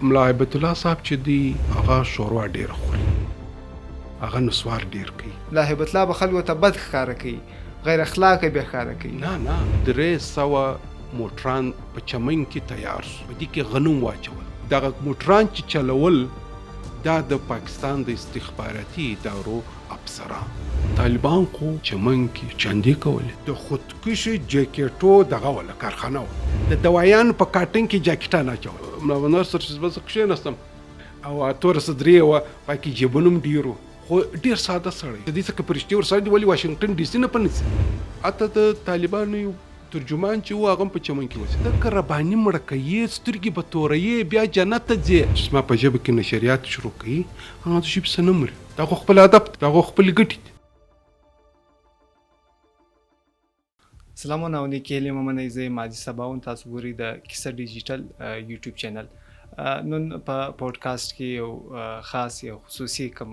ملا هیبت الله صاحب چې دی هغه شوروا ډیر خوري، هغه نسوار ډیر کوي. ملا هیبت الله به خلکو ته بد ښکاره کوي، غیر اخلاقی به ښکاره کوي. نه 300 موټران په چمن کې تیار شو، په دې کې غنم واچول. دغه موټران چې چلول دا د پاکستان د استخباراتي ادارو افسران. طالبان خو چمن کې چندې کولې، د خودکشي جاکټو دغه ولا کارخانه و، د دوايان په کارټن کې جاکټان اچول. مله سر چې بس کښېناستم او تور صدرې و پکې جیبونم ډیرو، خو ډیر ساده سړی د دې څخه پرشتي ور سره دی ولی واشنگټن ډي سي نه پنځه. اته د طالبانو ترجمان چې و هغه په چمن کې وځي د کربانی مړکې سترګې به تورې بیا جنت ته ځي. ما په جبه کې نشریات شروع کړي، هغه شي په سنمر دا خپل ادب دا خپل ګټي. سلامونه او نیکې لمنې زه ماجي سباون تاسو ګوري د کیسه ډیجیټل یوټیوب چینل. نن په پودکاسټ کې یو خاص یو خصوصي کوم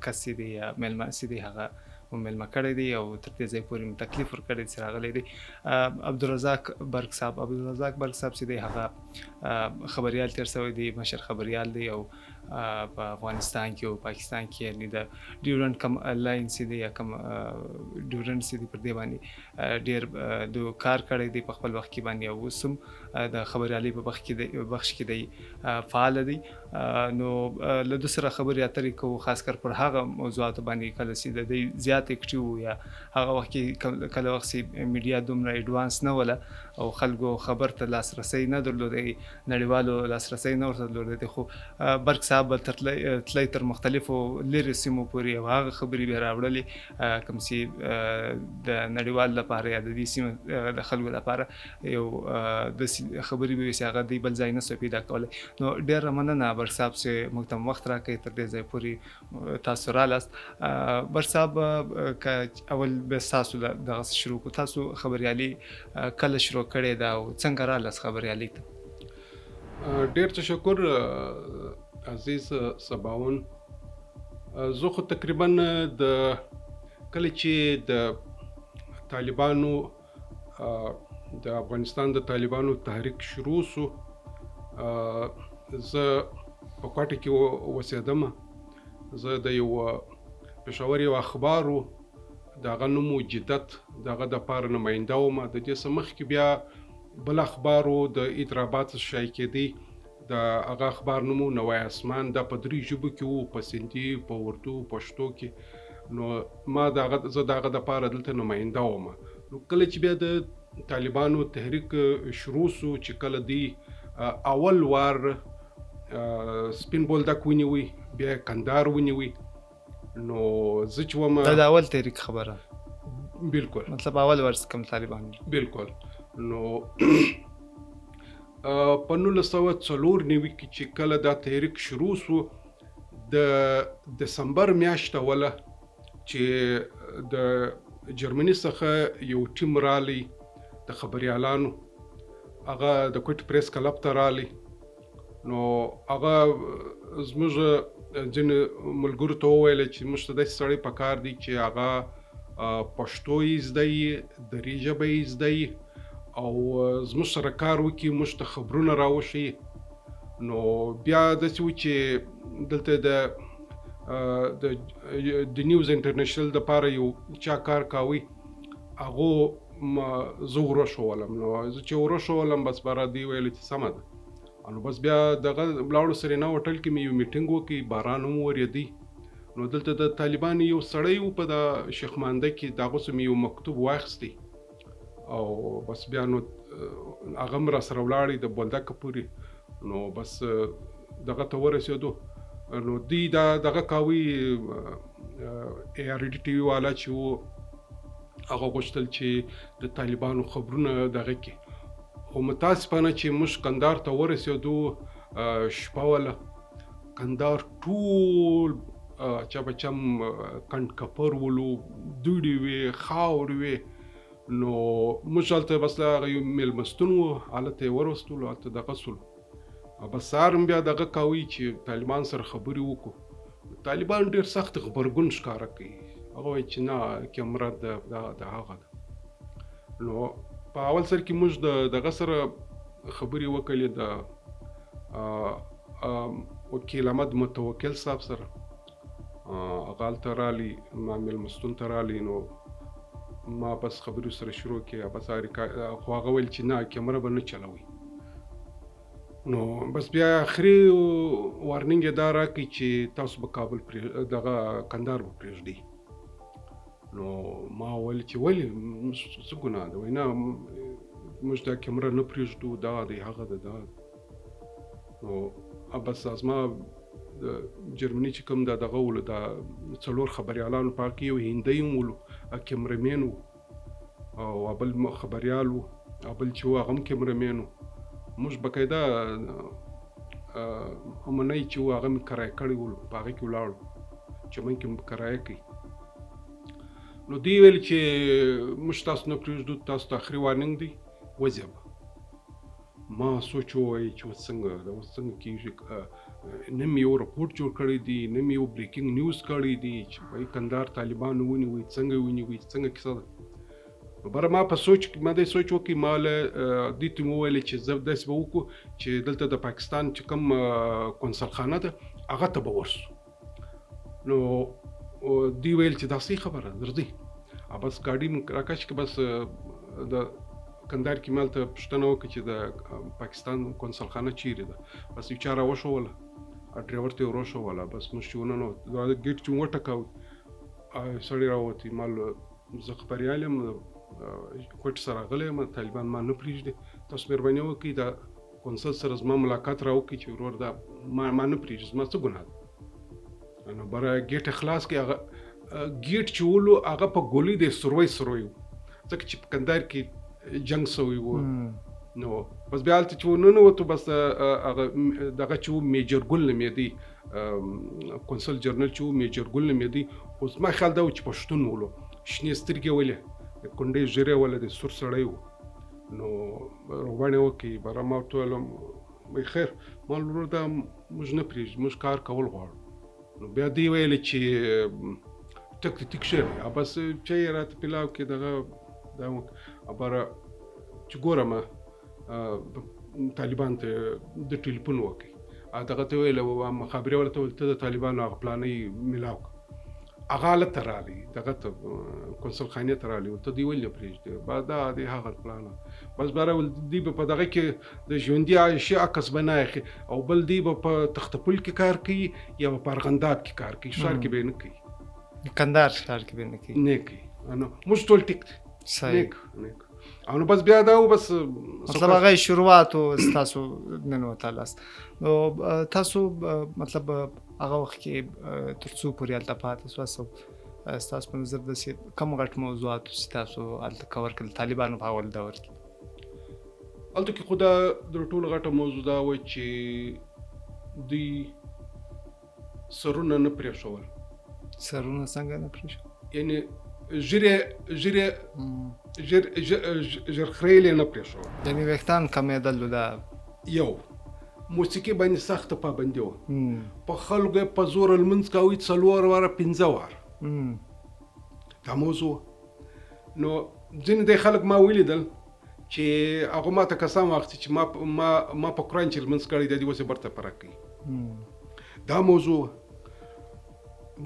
کس دی یا ملما سي هغه ملما کړی دی او تر دې ځای پورې تکلیف ورکړی چې راغلی دی عبد الرزاق برق صاحب. عبد الرزاق برق صاحب چې دی هغه خبريال تیر شوی دی، مشر خبريال دی او په افغانستان کې او پاکستان کې یعنی د ډیورند کم لاین سي دی یا کم ډیورند سي دی پر دی باندې ډیر د کار کړی دی په خپل وخت کې باندې او وسم د خبريالي په بخش کې دی فعال دی. نو له د سره خبرې اترې کو خاص کر پر هغه موضوعات باندې کله سي د زیات اکټیو یا هغه وخت کې کله وخت میډیا دومره ایڈوانس نه ولا او خلکو خبر ته لاسرسي نه درلودي، نړیوالو لاسرسي نه ورته درلودي. خو برق صاحب تلای تر مختلفو لری سیمو پورې هغه خبرې به راوړلې کوم سي د نړیوال لپاره یا د دې سیمه د خلکو لپاره یو د خبرې به هغه دی بل ځای نه سو پیدا کولای. نو ډېر مننه برق صاحب چې موږ ته وخت راکړی تر دې ځای پورې تاسو رالاست. برق صاحب اول به تاسو دغه شروع کو، تاسو خبريالي کله شروع کړی دا او څنګه رالاست خبريالي ته؟ ډېر تشکر عزیز سباون. زه خو تقریبا د کله چې د طالبانو د افغانستان د طالبانو تحریک شروع شو زه په کوټه کې اوسېدم. زه د یو پېښور یو اخبارو دغه نوم جدت دغه د پاره نماینده وم. د دې سمخ کې بیا بل اخبارو د اضرابات شای کېدی د هغه اخبار نوم نوای اسمان د په درې ژبو کې وو، په سندي، په اردو، پښتو کې. نو ما زه دغه د پاره دلته نماینده وم. نو کله چې بیا د طالبانو تحریک شروع شو چې کله دی اول وار سپین بولدک ونیوي بیا کندهار ونیوي، نو زه چې وم دا اول تحریک خبره بالکل مطلب اول ورس کم طالبان بالکل. نو په 1994 کې چې کله دا تحریک شروع شو د دسمبر میاشته ولا چې د جرمني څخه یو ټیم رالی د خبريالانو، هغه د کوټ پریس کلب ته رالی. نو هغه زموږ ځینې ملګرو ته وویل چې موږ ته داسې سړی پکار دی چې هغه پښتو یې زده یي، دري ژبه یې زده یي او زموږ سره کار وکړي، موږ ته خبرونه راوښي. نو بیا داسې و چې دلته د نیوز انټرنیشنل دپاره یو چا کار کاوه، هغو زه وروښولم. نو زه چې وروښولم بس به رادی ویل چې سمه ده. نو بس بیا دغه لاړو سرینا هوټل کې مې یو میټینګ وکړ، باران هم ورېدی. نو دلته د طالبان یو سړی و په د شیخ مانده کې دغه سم یو مکتوب واخیستی او بس بیا نو هغه هم را سره ولاړی د بولدک پورې. نو بس دغه ته ورسېدو. نو دی دغه کاوی ARD TV والا چې و هغه غوښتل چې د طالبانو خبرونه دغه کې. خو متاسفانه چې موږ کندهار ته ورسېدو شپه وله کندهار ټول چم کند کپر ولو، دوړې وې، خاورې وې. نو موږ هلته بس هغه یو میلمستون و هلته یې وروستلو، هلته دغه سولو. بس سهار هم بیا دغه کوي چې طالبان سره خبرې وکړو. طالبان ډېر سخت غبرګون ښکاره کوي، هغه وایي چې نه کیمره د هغه ده. نو په اول سر کې موږ دغه سره خبرې وکړلې د وکیل احمد متوکل صاحب سره هغه هلته رالي ما مېلمستون ته رالي نو ما بس خبرې سره شروع کړې بس خو هغه ویل چې نه کیمره به نه چلوئ نو بس بیا آخري وارنینګ یې دا راکړي چې تاسو به کابل دغه کندهار به پرېږدئ نو ما ویل چې ولې څه ګناه ده وایي نه موږ دا کیمره نه پرېږدو دا دی هغه ده دا نو بس زما د جرمني چې کوم دغه ولو دا 4 خبریالانو په کې یو هندی هم ولو کیمرمین او بل خبریال و بل چې هغه هم کیمرمین و موږ بقاعده همنۍ چې هغه مې کرایه کړی ولو په هغې کې ولاړو چې موږ کې کرایه کوي نو دی ویل چې موږ تاسو نه پرېږدو تاسو ته آخري وارنینګ دی وځئ به ما سوچ ووایي چې څنګه دا اوس څنګه کېږي نه مې یو رپورټ جوړ کړی دی نه مې یو بریکینګ نیوز کړی دی چې وایي کندهار طالبان ونیوئ څنګه ونیوئ څنګه کیسه ده نو بره ما په سوچ ما دې سوچ وکړي ما له دې ته مې وویل چې زه داسې به وکړو چې دلته د پاکستان چې کوم قونسل خانه ده هغه ته به ورسو نو دی ویل چې دا صحیح خبره درځئ بس ګاډي مې راکش که بس د کندهار کې مالته پوښتنه وکړه چې د پاکستان قونسل خانه چیرې ده بس یو چا راوښوله ډرایور ته یې وروښوله بس موږ چې وننوتو دا ګیټ چې مو وټکاوه سړی راووتی ما زه خبریال یم کوټې سره راغلی یم طالبان ما نه پرېږدي تاسو مهرباني وکړئ دا قونسل سره زما ملاقات راوکړي چې ورور دا ما نه پرېږدي زما څه ګناه ده نو بره ګیټ خلاص کړي هغه ګیټ چې ولو هغه په ګولۍ د سروی ځکه چې په کندهار کې جنګ سوی و نو بس بیا هلته چې وننوتو بس هغه دغه چې و میجر ګل نومېدی قونسل جنرال چې و میجر ګل نومېدی خو زما خیال دا و چې پښتون ولو شنې سترګې ولې د کونډۍ ژیرې وله د سور سړی و نو روغبڼې وکړي بره ما ورته ویلم وایي خیر ما ورور دا موږ نه پرېږدي موږ کار کول غواړو نو بیا دی ویلې چې ټک شه بس چای راته پیلاو کې دغه دا بره چې ګورم طالبان ته د ټلیفون وکړي دغه ته ویل خبرې ورته ویل ته د طالبانو هغه پلانۍ میلاو هغه هلته راغلی دغه ته قونسل خانې ته راغلی ته دوی ولې نه پرېږدي دا دی هغه پلانه بس بره دوی به په دغه کې د ژوندي عایشې عکس به نه اخلي او بل دوی به په تختپل کې کار کوي یا په ارغنداب کې کار کوي ښار کې به یې نه کوي کندهار ښار کې به نه کوي نه کوي نو موږ ټول ټیک دی صحیح او نو بس بیا دا و بس مطلب هغه شروعات تاسو ننوتلاست نو تاسو مطلب هغه وخت کې تر څو پورې هلته پاتې سوست ستاسو په نظر داسې کم غټ موضوعات چې تاسو هلته کور کړل طالبانو په اول دور کې هلته کې خو دا د ټولو غټه موضوع دا وه چې دوی سرونه نه پرېښول سرونه څنګه نه پرېښول یعنی ژرخریلې نه پرېښول یعنې ویښتان کمېدل دا یو موسیقي باندې سخته پابندي وه په خلکو یې په زور لمونځ کوي 4 واره 15 واره دا موضوع نو ځینې دی خلک ما ولیدل چې هغه ما ته قسم واخیستې چې ما په قرآن چې لمونځ کړی دی اوس یې برته فرق کوي دا موضوع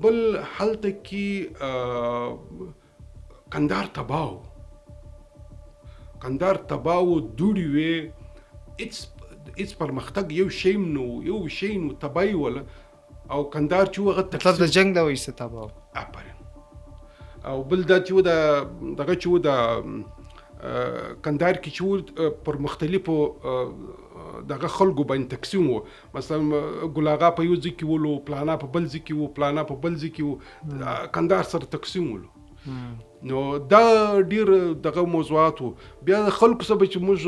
بل هلته کې کندهار تباو دوړې وې هېڅ پرمختګ یو شی نو تباهي وله او کندهار چې هغه مطلب د جنګ د وجې تباو آفرین او بل دا چې دغه چې د کندهار کې چې پر مختلفو دغه خلکو باندې تقسیم و مثلا ګل اغا په یو ځای کې ولو پلانا په بل ځای کې وو پلانا په بل ځای کې وو کندهار سره تقسیم ولو نو دا ډیر دغه موضوعات وو بیا د خلکو سره چې موږ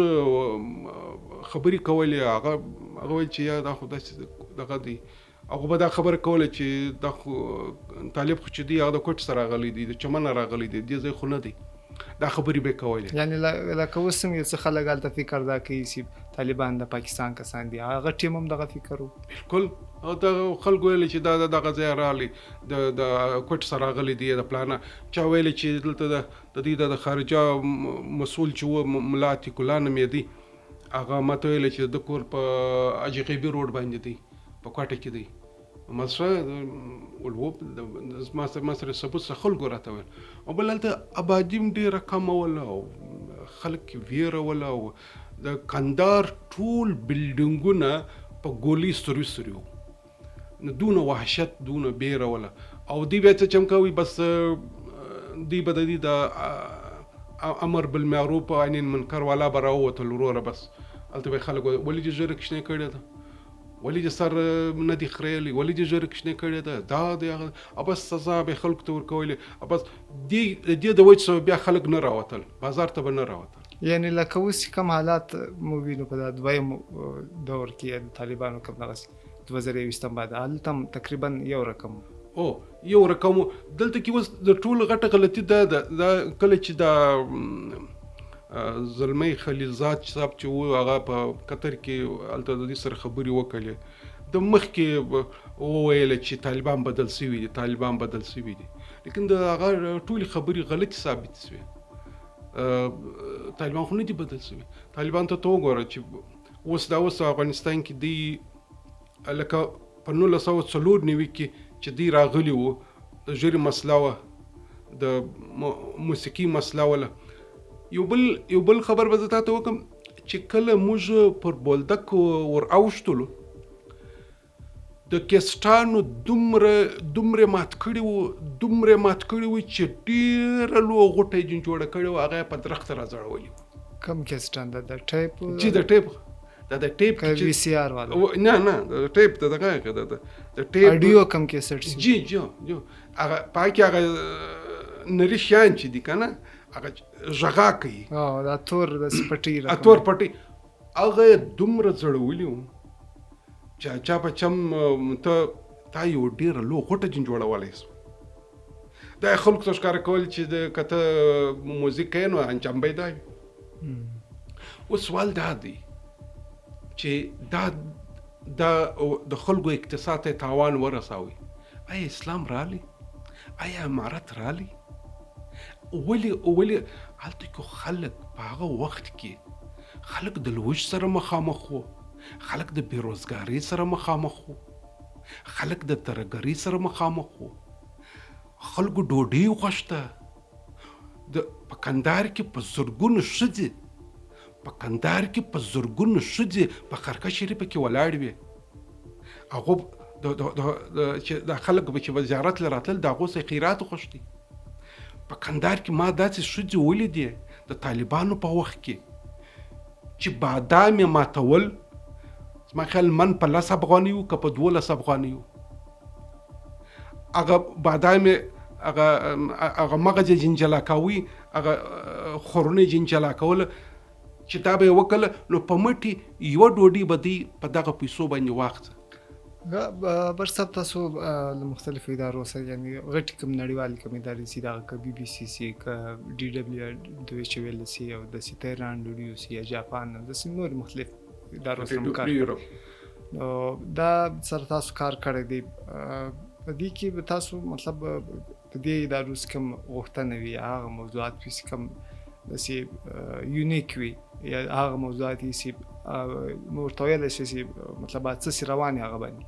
خبرې کولې هغه ویل چې یا دا خو داسې دغه دی هغه به دا خبره کوله چې دا خو طالب خو چې دی هغه د کوټ سره راغلی دی د چمن راغلی دی دې ځای خو نه دی دا خبرې به کولې یعنی لکه اوس څنګه څه خلک هلته فکر دا کوي چې طالبان د پاکستان کسان دي هغه ټیم هم دغه فکر و بالکل د خلکو ویل چې دا دغه ځای راغلی د کوټ سره راغلی دی د پلانه چا ویل چې دلته د دې د خارجه مسؤل چې و ملا عتیق الله نومېدی هغه ماته ویل چې د کور په اجغیبي روډ باندې دی په کوټه کې دی مسره ولو ما سره سبوت خلکو راته ویل او بل هلته ابادیم ډېره کمه وله او خلک ویره وله او د کندهار ټول بلډینګونه په ګولۍ سروي وو نو دونه وحشت دونه بیره وله او دوی بیا څه چمکوي بس دوی به د دې د امر بالمعروف او عن المنکر والا به راووتل وروره بس هلته به خلک ولې دې ژیره کشنې کړې ده ولې دې سر نه دي خریلی ولې دې ژیره کشنې کړې ده دا دی هغه او بس سزا به خلکو ته ورکولې او بس دې د وجې سبب بیا خلک نه راوتل بازار ته به نه راوتل یعنی لکه اوس کوم حالات مو وینو په دویم دور کې د طالبانو کوم دغسې 2020 بعد هلته هم تقریبا یو رقم یو رقم دلته کې اوس د ټول غټه غلطي دا کله چې دا زلمی خلیلزاد صاحب چې و هغه په قطر کې هلته د دې سره خبرې وکړلې د مخکې وویل چې طالبان بدل شوي دي لیکن د هغه ټولې خبرې غلطې ثابت شوې طالبان خو نه دي بدل شوي طالبان ته وګوره چې اوس افغانستان کې دی لکه په 1994 کې چې دی راغلی وو د ژیرې مسله وه د موسیقي مسله وله یو بل خبر به زه تا ته وکړم چې کله موږ پر بولدک ور اوښتلو د کیسټانو دومره مات کړي وو چې ډېره لو غوټه یې جوړه کړې وه هغه یې په درخته راځړولي وو کم کیسټان د ټیپ چې د ټیپ دا د ټیپ وی سی آر والا نه د ټیپ دغه د ټیپ اډیو کم کیسټ جی هغه پاکي هغه نری شان چې دی کنه هغه ژغا کوي دا تور د سپټی هغه دومره زړولي وو چا په چم تا یو ډېره لو غوټه جوړولی سو دا خلکو ته ښکاره کول چې د کته موزیک کوي نو انجام به یې دا وي اوس سوال دا دی چې دا د خلکو اقتصاد ته تاوان ورساوي آیا اسلام رالی آیا امارت رالی ولې هلته کې خلک په هغه وخت کې خلک د لوږ سره مخامخ وو خلک د بیروزګارۍ سره مخامخ وو خلک د ترهګرۍ سره مخامخ وو خلکو ډوډۍ غوښته په کندهار کې په زرګونو ښځې په خرقه شریفه کې ولاړې وې هغو چې دا خلک به چې زیارت له راتلل د هغو څخه خیرات غوښتي په کندهار کې ما داسې ښځې ولیدې د طالبانو په وخت کې چې بادام یې ماتول زما خیال من په 10 افغانۍ وو که په 12 افغانۍ وو هغه بادام یې هغه مغز یې جنجلا کوي هغه خورونه یې جنجلا کوله چې دا به یې وکړله نو په مټې یوه ډوډۍ به دوی په دغه پیسو باندې واخڅه بر صاحب تاسو له مختلفو ادارو سره یعنې غټې کوم نړیوالې کوم ادارې سي دغه که BBC سي که DW دویچه ویله سي او داسې تایلانډ ریډیو سي یا جاپان داسې نور مختلف ادارو سره کار نو دا سره تاسو کار کړی دی په دې کې به تاسو مطلب په دې ادارو څخه کوم غوښتنه وي هغه موضوعات چې کوم داسې یونیک وي یا هغه موضوعات چې ورته ویلی شي چې مطلب څه روان هغه باندې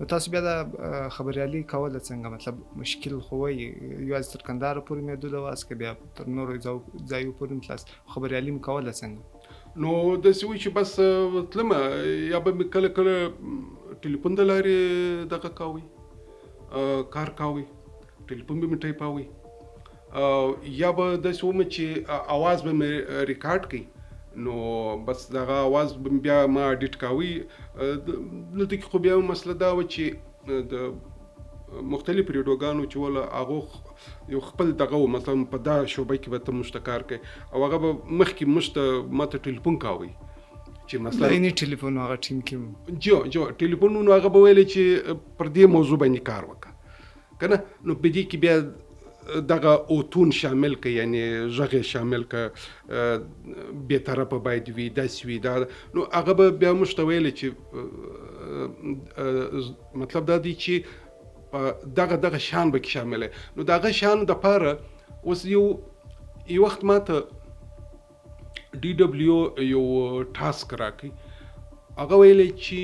نو تاسو بیا د خبریالي کوله څنګه مطلب مشکل خو وایي یوازې تر کندهاره پورې محدوده واست که بیا تر نورو ځایو پورې خلاص خبریالي م کوله څنګه نو داسې وایي چې بس تلمه یا به مې کله ټلیفون د لارې دغه کوي کار کوي ټلیفون به مې ټایپاوي یا به داسې ومه چې اواز به مې ریکارډ کړي نو بس دغه اواز بیا ما اډیټ کوي دلته کې خو بیا مسله دا وه چې د مختلف ریډیوګانو چې وله هغو یو خپل دغه و مثلا په دا شعبه کې به ته موږ ته کار کوي او هغه به مخکې موږ ته ما ته ټلیفون کوي چې مثلا دیني ټلیفون هغه ټیم کې جو ټلیفونونو هغه به ویلی چې پر دې موضوع باندې کار وکړه که نه نو په دې کې بیا دغه اوتون شامل که یعنی غږ شامل که بې طرفه باید وي داسې وي دا نو هغه به بیا موږ ته ویلی چې مطلب دا دی چې دغه شان به کې شامله نو دغه شان دپاره اوس یو وخت ما ته DW یو ټاسک راکړي هغه ویلی چې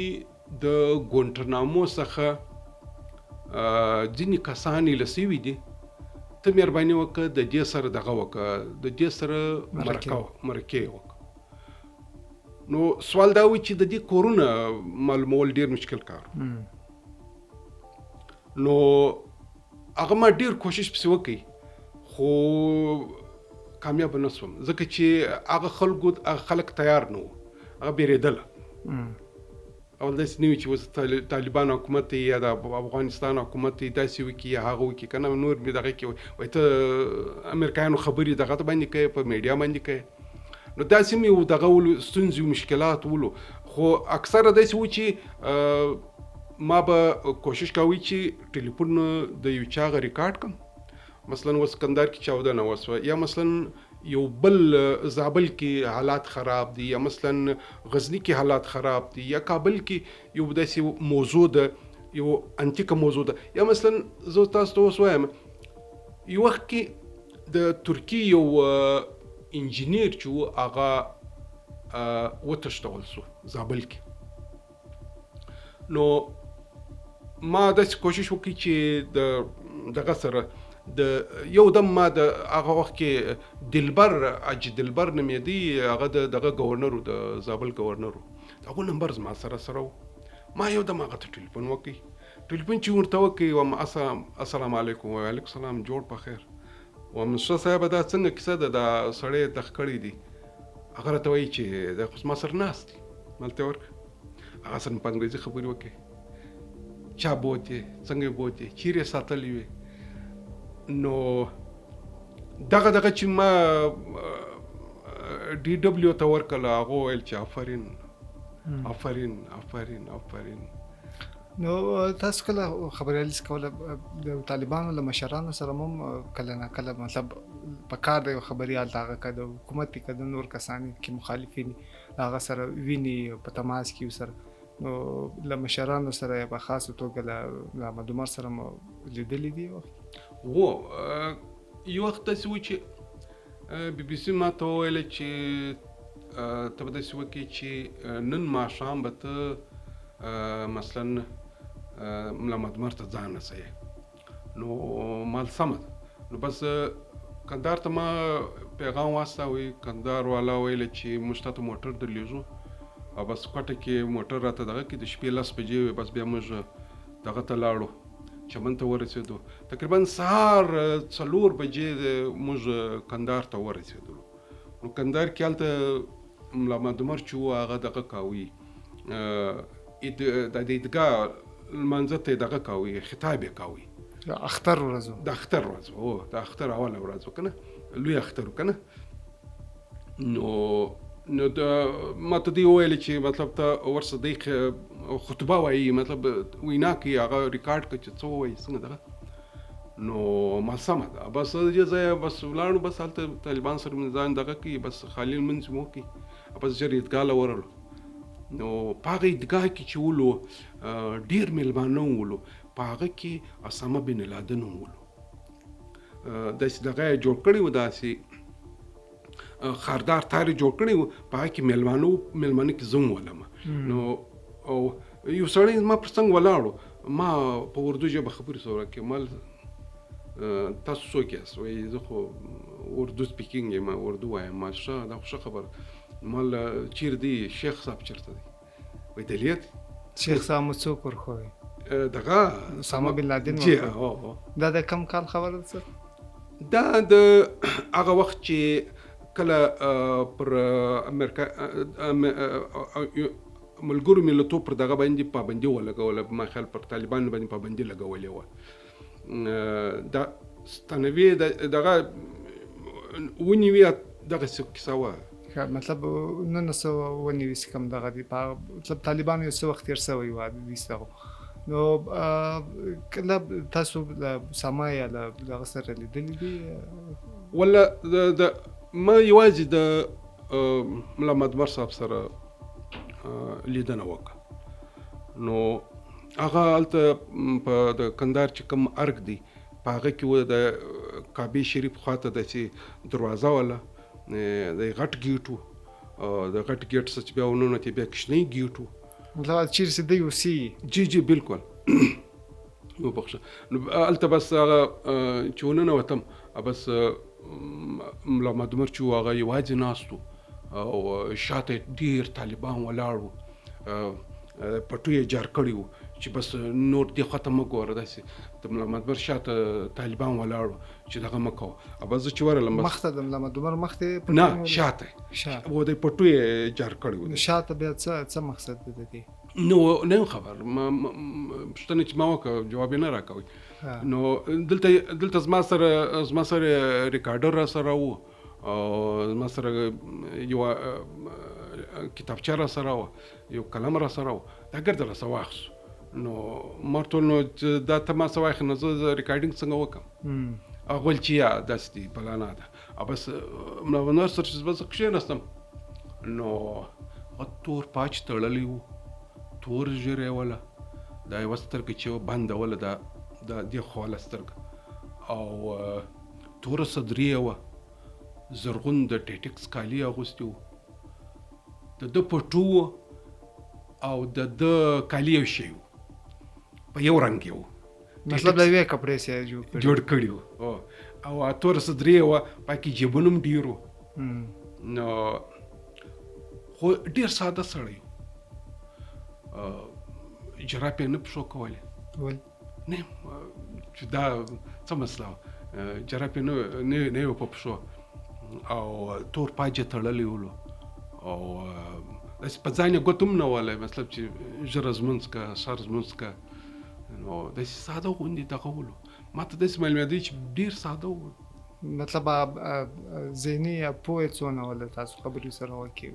د ګونټنامو څخه ځینې کسان یې لسوي دي، ته مهرباني وکړه د دې سره دغه وکړه، د دې سره مرکې وکړه. نو سوال دا وي چې د دې کورونه معلومول ډېر مشکل کار. نو هغه ما ډېر کوشش پسې وکړي خو کامیاب نه شوم، ځکه چې هغه خلک تیار نه وو، هغه بیرېدله. اول داسې نه وي چې اوس طالبان حکومت یا د افغانستان حکومت داسې وکړي یا هغه وکړي که نه، نور مې دغه کې وایي ته امریکایانو خبرې دغه باندې کوې، په میډیا باندې کوې. نو داسې مې دغه ولو ستونزې مشکلات ولو، خو اکثره داسې و چې ما به کوشش کوي چې ټلیفون د یو چا هغه ریکارډ کړم، مثلا اوس کندهار کې چاودنه وسوه، یا مثلا یو بل زابل کې حالات خراب دي، یا مثلا غزنی کې حالات خراب دي، یا کابل کې یو داسې موضوع ده، یو انتیکه موضوع ده، یا مثلا زه تاسو ته اوس وایم یو وخت کې د ترکیې یو انجینیر چې و هغه وتښتول سو زابل کې. نو ما داسې کوشش وکړي چې دغه سره د یو دم ما د هغه وخت کې دلبر نومېدی، هغه دغه گورنر د زابل گورنر، هغه نمبر زما سره و. ما یو دم هغه ته ټلیفون وکړي، ټلیفون چې ورته وکړي وم السلام علیکم، وعلیکم السلام، جوړ په خیر، وم ښه صاحبه دا څنګه کیسه ده، دا سړی دغه کړی دی. هغه راته وایي چې دا خو زما سره ناست دی، مالته ورکړه. هغه سره په انګریزي خبرې وکړي، چا بوتې، څنګه یې بوتې، چیرې ساتلې وې. نو دغه چې ما DW ته ورکړله، هغه ویل چې آفرین. نو تاسو کله خبريالي کوله د طالبانو له مشرانو سره هم کله نه کله، مطلب په کار د خبريال دغه کده حکومت کې نور کسان کې مخالفین هغه سره ویني په تماس کې سره، نو له مشرانو سره په خاصه توګه له محمد عمر سره لیدلې دي؟ و یو وخت داسې و چې BBC ما ته وویل چې ته به داسې وکړې چې نن ماښام به ته مثلا ملا محمد عمر ته ځان رسوي. نو مال سمه ده. نو بس کندهار ته ما پیغام واستوي، کندهار والا ویل چې موږ ته موټر درلیږو، او بس کوټه کې موټر راته دغه کې د شپې 10 بجې وې، بس بیا موږ دغه ته لاړو، چمن ته ورسېدو. تقریبا سهار 4 بجې موږ کندهار ته ورسېدو. نو کندهار کې هلته ملا محمد عمر چې و هغه دغه کوي، د عیدګاه لمانځه ته دغه کوي، خطاب یې کوي، د اختر ورځ، د اختر اوله ورځ که نه، لوی اختر که نه. نو ما ته دی وویل چې مطلب ته ورسه دی خطبه وایي، مطلب وینا کوي، هغه ریکارډ کړه چې څه وایي څنګه دغه. نو ما سمه ده، بس دې ځایه بس ولاړو، بس هلته طالبان سره مې ځان دغه کوي، بس خالي لمونځ مې وکړي، بس ژر عیدګاه له ورغلو. نو په هغه عیدګاه کې چې ولو ډېر میلمانه ولو، په هغه کې اسامه بن لادن ولو، داسې دغه یې جوړ کړی و، داسې خاردار تارې جوړ کړی و، په هغه کې میلمانه کې زه ولم. نو او یو سړی ما پر څنګ ولاړو، ما په اردو ژبه خبرې سره کې، مال تاسو څوک یاست؟ وایي زه خو اردو سپیکینګ یم، اردو وایم. ما ښه دا خو ښه خبره، مال چیرې دی شیخ صاحب چېرته دی؟ وایي دلې دی. شیخ صاحب مو څوک ورښوی؟ دغه اسامه بن لادن. دا د کم کال خبره ده؟ دا د هغه وخت چې کله پر امریکا ملګرو ملتو پر دغه باندې پابندي ولګوله، ما خیال پر طالبان باندې پابندي لګولې وه. دا ستنوي دغه ونیوي دغه کیسه وه، مطلب 1999 کم دغه دی، مطلب طالبانو یو څه وخت تېر شوی و دغه. نو کله تاسو له اسامه یا له دغه سره لیدلي دي؟ ولا ما یوازې د ملا محمد عمر صاحب سره لیدنه وکړه. نو هغه هلته په د کندهار چې کوم ارګ دی، په هغه کې و د کعبې شریف خواته داسې دروازه وله، د غټ ګیټ و، د غټ ګیټ څخه چې بیا وننوتې بیا کوچنی ګیټ و. مطلب چیرې چې دوی اوسي جی بالکل وبخښه نو هلته بس هغه چې وننوتم بس ملا محمد عمر چې هغه یوازې ناست و او شاته ډېر طالبان ولاړ وو پټو یې جار کړي وو چې بس نور دې خواته مه ګوره داسې د ملا محمد عمر شاته طالبان ولاړ وو چې دغه مه کوه بس زه چې ورغلم مخته د ملا محمد عمر مخته نه شاته و د پټو یې جار کړي وو شاته بیا څه مقصد دی د دې نو نه خبر پوښتنه چې ما وکړه جواب یې نه راکوي نو دلته زما سره ریکارډر را سره وو او زما سره یو کتابچه را سره وه یو قلم را سره وه دا ګرده را سره واخیستو نو ما ورته وویل نو دا ته ما څه واخلې نو زه ریکارډینګ څنګه وکړم هغه ویل چې یا داسې دي فلانه ده او بس ملا محمد عمر سره چې بس کښېناستم نو هغه تور پاچ تړلی و تور ژیره یې وله دا یوه سترګه چې بنده وله دا دې خواله سترګه او توره صدري یې وه زرغون د ټیټکس کالي اغوستي وو د ده پټو او د ده کالي یو شی وو په یو رنګ یې وو مطلب د یوې کپړې سره جوړ کړي وو او توره صدري یې وه پکې جیبونه هم ډېر وو نو خو ډېر ساده سړی جراب یې نه پښو کولې نه چې دا څه مسله وه جراب یې نه یو په پښو او تور پاجه تړلی ولو او داسې په ځان یې ګوت هم نه ولی مطلب چې ژر زمونځ که سر زمونځ که نو داسې ساده غوندې دغه ولو ما ته داسې معلومېدی چې ډېر ساده و مطلب ذهني یا پوهې څونه وله تاسو خبرې سره وکړي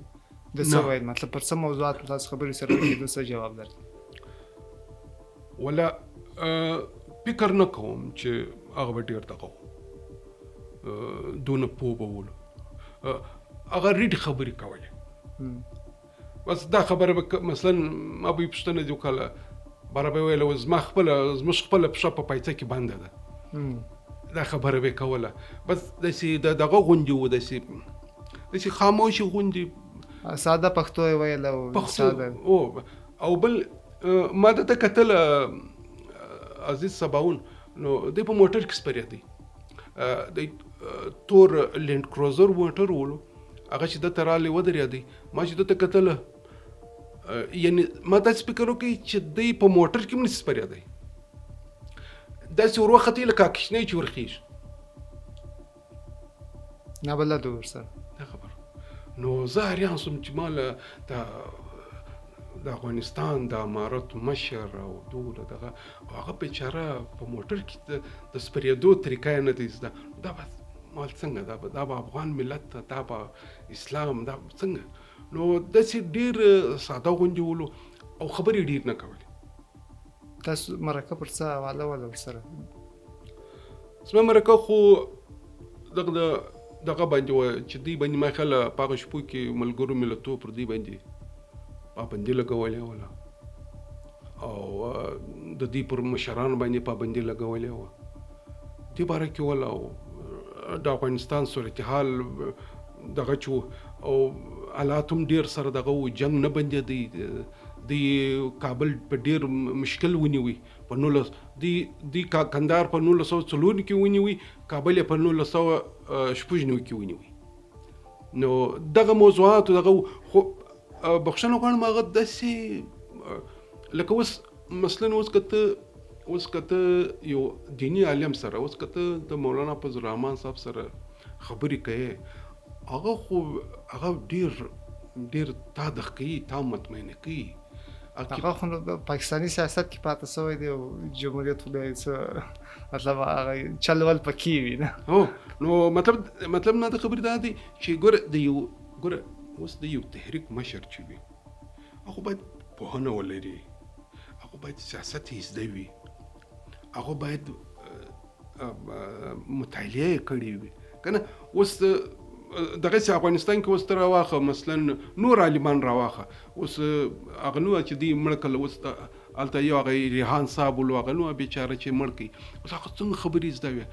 د څه ویل مطلب پر څه موضوعات تاسو خبرې سره وکړي د څه جواب درکړي ولا فکر نه کوم چې هغه به ډېر دغه دونه پوه به ولو هغه ریډ خبرې کولې بس دا خبره به مثلا ما به یې پوښتنه دې وکړله باره به یې ویله زموږ خپله پښه په پایڅه کې بنده ده دا خبره به یې کوله بس داسې د دغه غوندې و داسې خاموشي غوندې ساده پښتو یې ویله او بل ما دته کتله عزیز سباون نو دی په موټر کې سپرېدی د تور لینډ کروزر موټر ولو هغه چې دته رالی ودرېدی ما چې دته کتله یعنی ما داسې فکر وکړی چې دی په موټر کې هم نشي سپرېدی داسې ور وختې لکه کشنۍ چې ورخېږي نابلده ورسره دا خبر نو زه حیران شوم چې ما له د افغانستان د امارت مشر او دوله دغه هغه بیچاره په موټر کې د سپرېدو طریقه یې نه دی زده دا به مال څنګه دا به افغان ملت دا به اسلام دا څنګه نو داسې ډېر ساده غوندې ولو او خبرې ډېر نه کولې تاسو مرکه پر څه حواله وله ورسره زما مرکه خو دغه باندې وه چې دوی باندې ما خیاله په هغه شپو کې ملګرو ملتو پر دوی باندې پابندي لګولې وله او د دې پر مشرانو باندې پابندي لګولې وه دې باره کې وله او د افغانستان صورتحال دغه چې او حالات هم ډېر سره دغه و جنګ نه بندېدی د کابل په ډېر مشکل ونیوي په دی کندهار په 1940 کې ونیوي کابل یې په 1996 کې ونیوي نو دغه موضوعات دغه خو بخښنه غواړم هغه داسې لکه اوس مثلا اوس که ته یو دیني عالم سره اوس که ته د مولانا فضل الرحمن صاحب سره خبرې کوې هغه خو هغه ډېر تا دغه کوي تا مطمئنه کوي هغه خو پاکستاني سیاست کې پاته شوی دی او جمهوریت خو بیا څه مطلب هغه چل ول پکې وي نه نو مطلب نه د خبرې دا دی چې ګوره اوس د یو تحریک مشر چې وي هغه باید پوهنه ولري هغه باید سیاست یې زده وي هغه باید مطالعه کړې وي که نه اوس دغسې افغانستان کې اوس ته راواخه مثلا نور عالمان راواخه اوس هغه نو چې دوی مړه کړل اوس هلته یو هغه ریحان صاحب ولو هغه نو بیچاره چې مړ کړي اوس هغه څنګه خبرې زده وي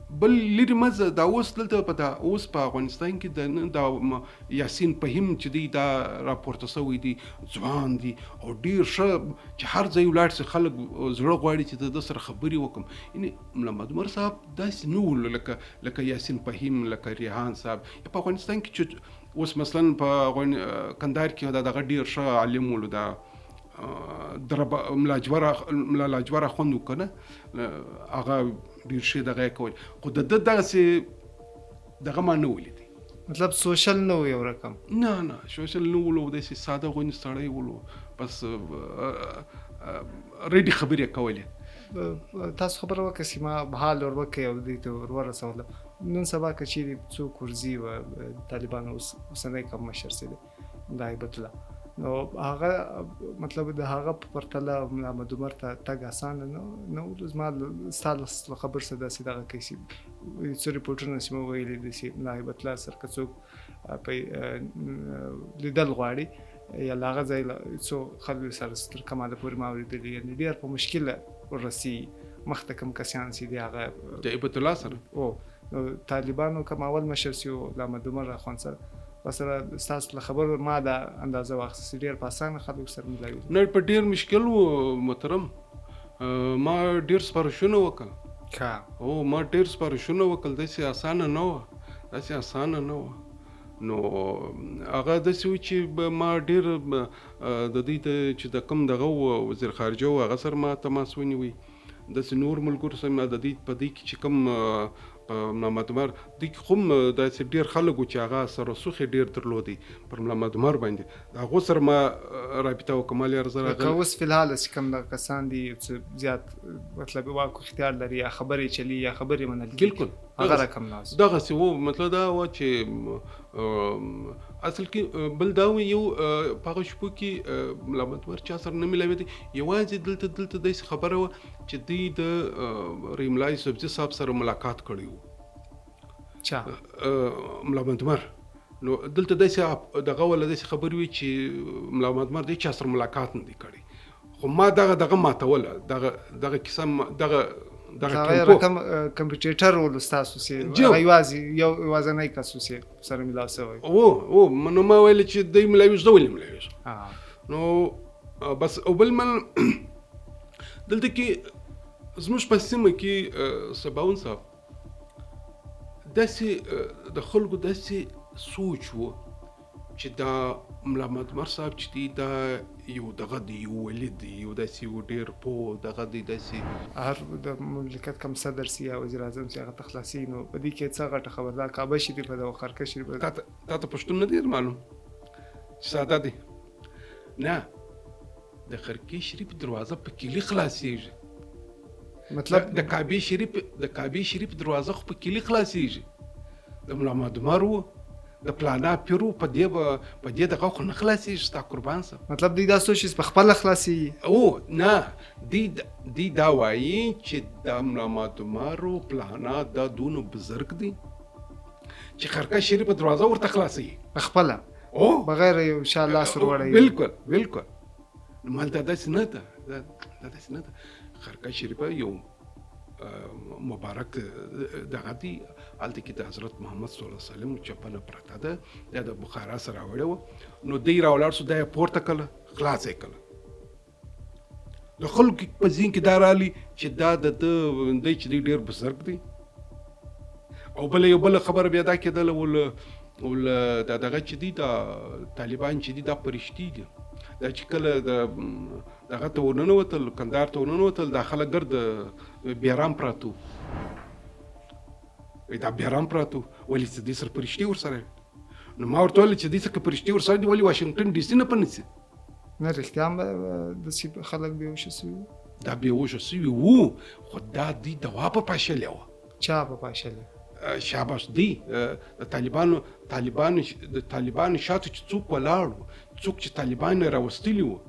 بل لري مزه دا اوس دلته په دا اوس په افغانستان کې دا یاسین فهیم چې دی دا راپورته شوی دی ځوان دی او ډیر ښه چې هر ځای ولاړ شي خلک زړه غواړي چې د سره خبرې وکم یعنی ملا محمد عمر صاحب داسې نه و لکه یاسین فهیم لکه ریحان صاحب په افغانستان کې چې اوس مثلا په کندهار کې دا دغه ډیر ښه عالم ولو دا ملا لاجوره خوند وکنه هغه ډیر شي دغه کول خو دغه ما نه ولیدي مطلب سوشل نه یو رقم نه سوشل نه ولو داسې ساده غونې سړی ولو بس ریډي خبرې کولې تاسو خبره وکړئ چې ما حال ورکړی او دې ته ورسولم نن سبا که چیرې څوک ورځي و طالبان اوسنی کوم مشر سي دی د هیبت الله نو هغه مطلب د هغه په پرتله ملا محمد عمر ته تګ اسانه نو زما ستاسو خبر څه داسې دغه کیسې څه ریپورټونه چې مو ویلي دي چې ملا هیبت الله سره که څوک په لیدل غواړي یا هغه ځای څو خلک سره تر کومه پورې ما اورېدلي یعنې ډېر په مشکله ورسي مخته کوم کسان چې دي هغه د هیبت الله سره نو طالبانو کوم اول مشر سي ملا محمد عمر اخوند سره سره ستاسو خبر ما دا اندازه واخیستې ډېر په اسانه خلکو سره ملاوي نه په ډېر مشکل و محترم ما ډېر سپارښتنه وکړه ما ډېر سپارښتنه وکړل داسې اسانه نه وه نو هغه داسې و چې ما ډېر د دې چې د کوم دغه وزیر خارجه و هغه سره ما تماس ونیوی داسې نور ملګرو سره د دې په دې کې چې کوم ملا محمد عمر د کوم داسې ډېر خلک چې هغه سره سوخي ډېر درلودي پر ملا محمد عمر باندې هغه سره ما رابطه وکړم لرزره اوس فی الحال چې کوم کسان دي زیات مطلب واکو اختیار لري یا خبرې چلی یا خبرې منل بالکل هغه رقم ناس دغه څه وو مطلب دا و چې اصل کې بل دا یو په شپو کې ملا محمد عمر چا سره نه ملاوي دي یوازې دلته د خبره و چې دی د ریملای سبزی صاحب سره ملاقات کړی و چا ملا محمد عمر نو دلته داسې دغه ولا داسې خبرې وي چې ملا محمد عمر د چا سره ملاقات نه دی کړی خو ما دغه ماتوله دغه کیسه دغه رقم کمپیوټر ول تاسو سي یوازې نه کاسو سي سره ملاو سوی نو ما ویل چې دای ملاوي زول ملاوي نو بس اول من دلته کې زموږ په سیمه کې سباون صاحب داسې د خلکو داسې سوچ و چې دا ملا محمد عمر صاحب چې دی دا یو دغه دی یو ولید دی یو داسې یو ډېر پوه دغه دی داسې هر د مملکت کم صدر سي یا وزیر اعظم سي هغه تخلاصي نو په دې کې څه غټه خبردار کعبه شریف په دغه خرکه شریف تا ته پښتون نه دی معلوم چې ساده دی نه د خرکه شریف دروازه په کلی خلاصيږي مطلب د کعبه شریف دروازه په کلی خلاصيږي د ملا محمد عمر د پلانا پیرو په دې دغه خو نه خلاصيږي ستا قربان سه مطلب دی دا سوچ په خپل خلاصي نه دی دا وایي چې د ملا محمد عمر پلانا د دونو بزرګ دی چې خرکه شریف دروازه ورته خلاصي خپل بغیر ان شاء الله سره وړي بالکل مال دا داسې نه ده خرکه شریف یو مبارک دغه دی هلته کې د حضرت محمد صلی الله علیه وسلم چپنه پرته ده د بخارا سره راوړی و نو دی راولاړ سو دا پورته کړه خلاص یې کړه د خلکو په ذهن کې دا رالي چې دا د چې دی ډېر بزرګ دی او بل خبره بیا دا کېدله ول دغه چې دی دا طالبان چې دی دا پرشتي دي دا چې کله دغه ته ورننوتل کندهار ته ورننوتل دا خلک ګرد بیرام پراتو دا بیرام پراتو ولې چې دې سره پرشتي ورسره نو ما ورته ویل چې دې سره پرشتي ورسره دی ولې واشنگټن ډي سي نه پنځي نه رښتیا د خلک بېهوشه سوي دا بېهوشه سوي وو خو دا دی دوا په پاشلې وه چا په پاشلې شاباش دی د طالبانو شاته چې څوک ولاړو څوک چې طالبان راوستلي وو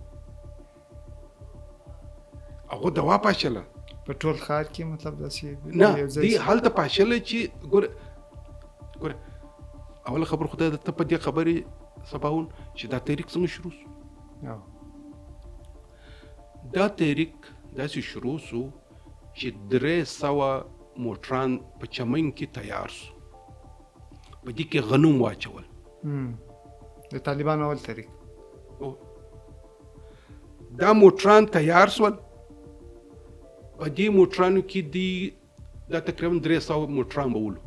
هغه دوا پاشله په ټول ښار کې مطلب داسې نه دی هلته پاشله چې ګوره اوله خبر خدای ته په دې خبرې سباون چې دا تحریک څنګه شروع شو دا تحریک داسې شروع شو چې 300 موټران په چمن کې تیار شو، په دې کې غنم واچول. د طالبان اول طریق دا موټران تیار شول. په دې موټرانو کې دا تقریبا 300 موټران به ولو.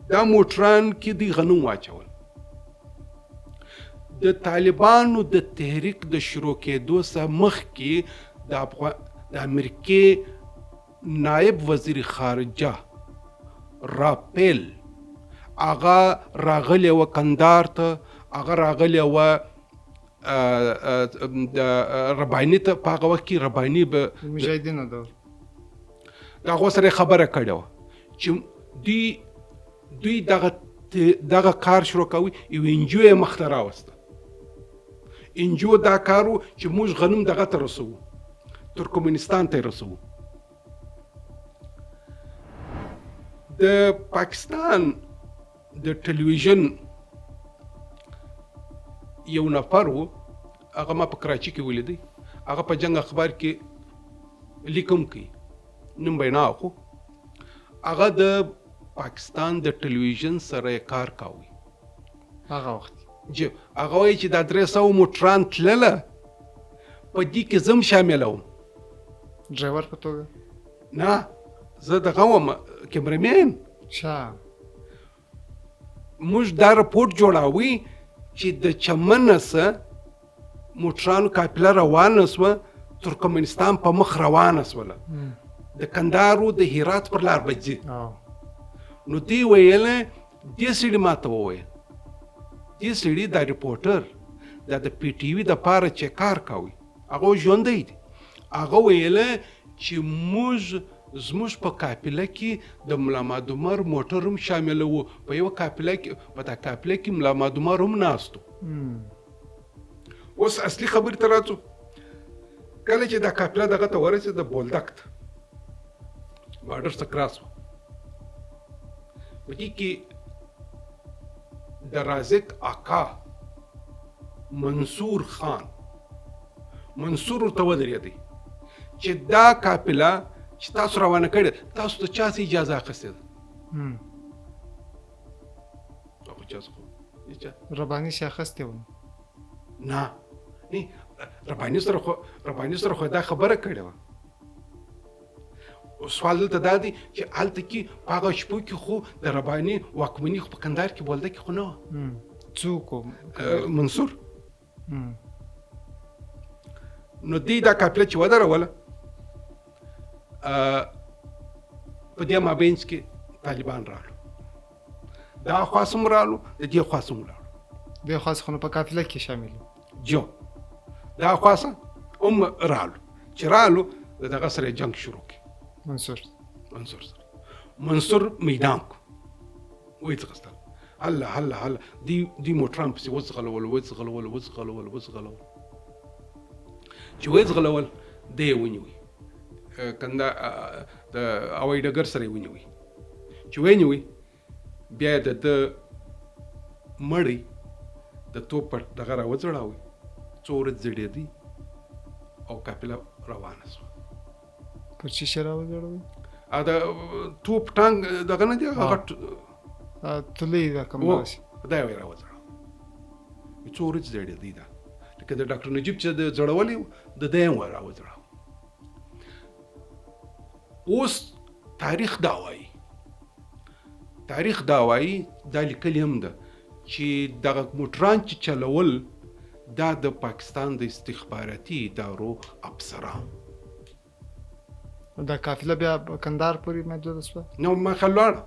دا موټران کې دی غنم واچول. د طالبانو د تحریک د شروع کېدو څخه مخکې د امریکې نائب وزیر خارجه راپیل هغه راغلی و کندهار ته، هغه راغلی و د رباني ته، په هغه وخت کې رباني به مجاهدینو دور د هغو سره خبره کړې وه چې دوی دغه کار شروع کوي. یو انجو یې مخ ته راوسته. انجو دا کار و چې موږ غنم دغه ته رسوو، ترکمنستان ته یې رسوو. د پاکستان د ټلویزیون یو نفر و، هغه ما په کراچي کې ولیدی، هغه په جنگ اخبار کې لیکم کوي، نوم به نه اخو. هغه د پاکستان د ټلویزیون سره کار کوي هغه وخت. هغه وایي چې دا 300 موټران تلله، په دې کې زم شاملوم. ډرایور په توګه؟ نه، زه دغه وم، کیمرمین. موږ دا رپورټ جوړاوی چې د چمن څخه موټرانو قافله روانه سوه، ترکمنستان په مخ روانه سوله، د کندهار د هرات پر لار بځي. نو دی ویله، دې سړي ماته وویل، دې سړي دا ریپورټر دا د پی ټي وي د پاره چې کار کوي، هغه ژوندی دی. هغه ویله چې زموږ په قافله کې د ملا محمد عمر موټر هم شامل و، په یو قافله کې، په دا قافله کې ملا محمد عمر هم ناستو. اوس اصلي خبرې ته راځو. کله چې دا قافله دغه ته ورسېده، د بولدک ته بارډر څخه کراس و، په دې کې د رازق اکا منصور خان منصور ورته ودرېدی چې دا قافله چې تاسو روانه کړې، تاسو ته چا څه اجازه اخیستې ده؟ رباني شي اخیستې وه؟ نه، رباني سره خو دا خبره کړې وه. سوال دلته دا دی چې هلته کې په هغه شپو کې خو د رباني واکمني خو په کندهار کې بولده کې خو نه وه. څوک؟ منصور. نو دی دا قافله چې ودروله، په دې مابینځ کې طالبان رالو، دا خواصم رالو، د دې خواصم رالو. دې خواص خو په قافله کې شامل جو دا خواصم رالو، چې رالو دغه سره جنگ شروع کی. منصور میدان کو وایي څه الله دی موټران پسې وځغلول چې وځغلول دی ونیوي کنده د هوایي ډګر سره ونیوي. چې ونیوي بیا د مړی د توپ دغه راوځړاوي، څو ورځې ځړېدی او قافله روانه شوه. پر شیشه راوځړاوي؟ دا توپ ټانک دغه نه دی، هغه تلې ده کوم داسې دا یې راوځړاوه، څو ورځې ځړېدی. دا لکه د ډاکټر نجیب چې د ځړولې د ده یې راوځړاوه. اوس تاریخ دا وایي دا لیکلي هم ده چې دغه موټران چې چلول دا د پاکستان د استخباراتي ادارو افسران. دا قافله بیا کندهار پورې محدوده شوه؟ نو مخه لاړه،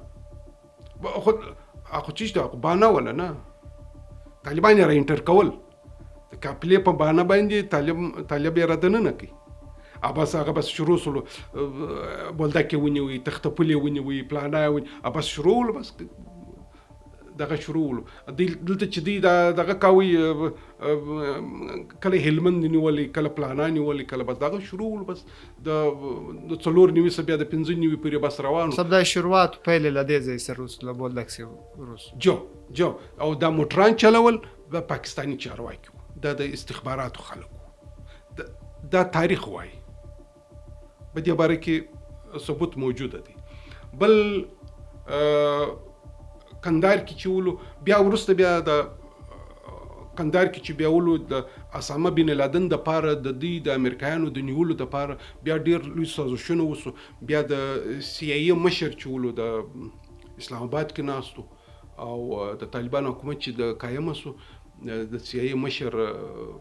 خو چیش ده بانه ولا نه، طالبان یې را انټر کول، د قافلې په بانه باندې طالب یې رد نه کوي. هغه بس شروع سولو، بولدک یې ونیوي، تختپل یې ونیوي، پلانه یې ونیوي، بس شروع ولو، بس دغه شروع ولو. دلته چې دی دغه کوي، کله هلمند نیولې، کله پلانه نیولې، کله بس دغه شروع ولو، بس د 4 نیوي څخه بیا د 5 نیوي پورې بس روانو. سب دا شروعات پیل له دې ځای سره وروسته له بولدک سره جو او دا موټران چلول به پاکستاني چارواکي وو، دا د استخباراتو خلک وو. دا تاریخ وایي. په دې باره کې ثبوت موجوده دی. بل کندهار کې چې ولو بیا وروسته بیا د کندهار کې چې بیا ولو د اسامه بن لادن د پاره د دې د امریکایانو د نیولو د پاره بیا ډیر لوی سازشونه وسو. بیا د سی ای مشر چې ولو د اسلام آباد کې ناستو او د طالبان حکومت چې د قائم شو د سی ای مشر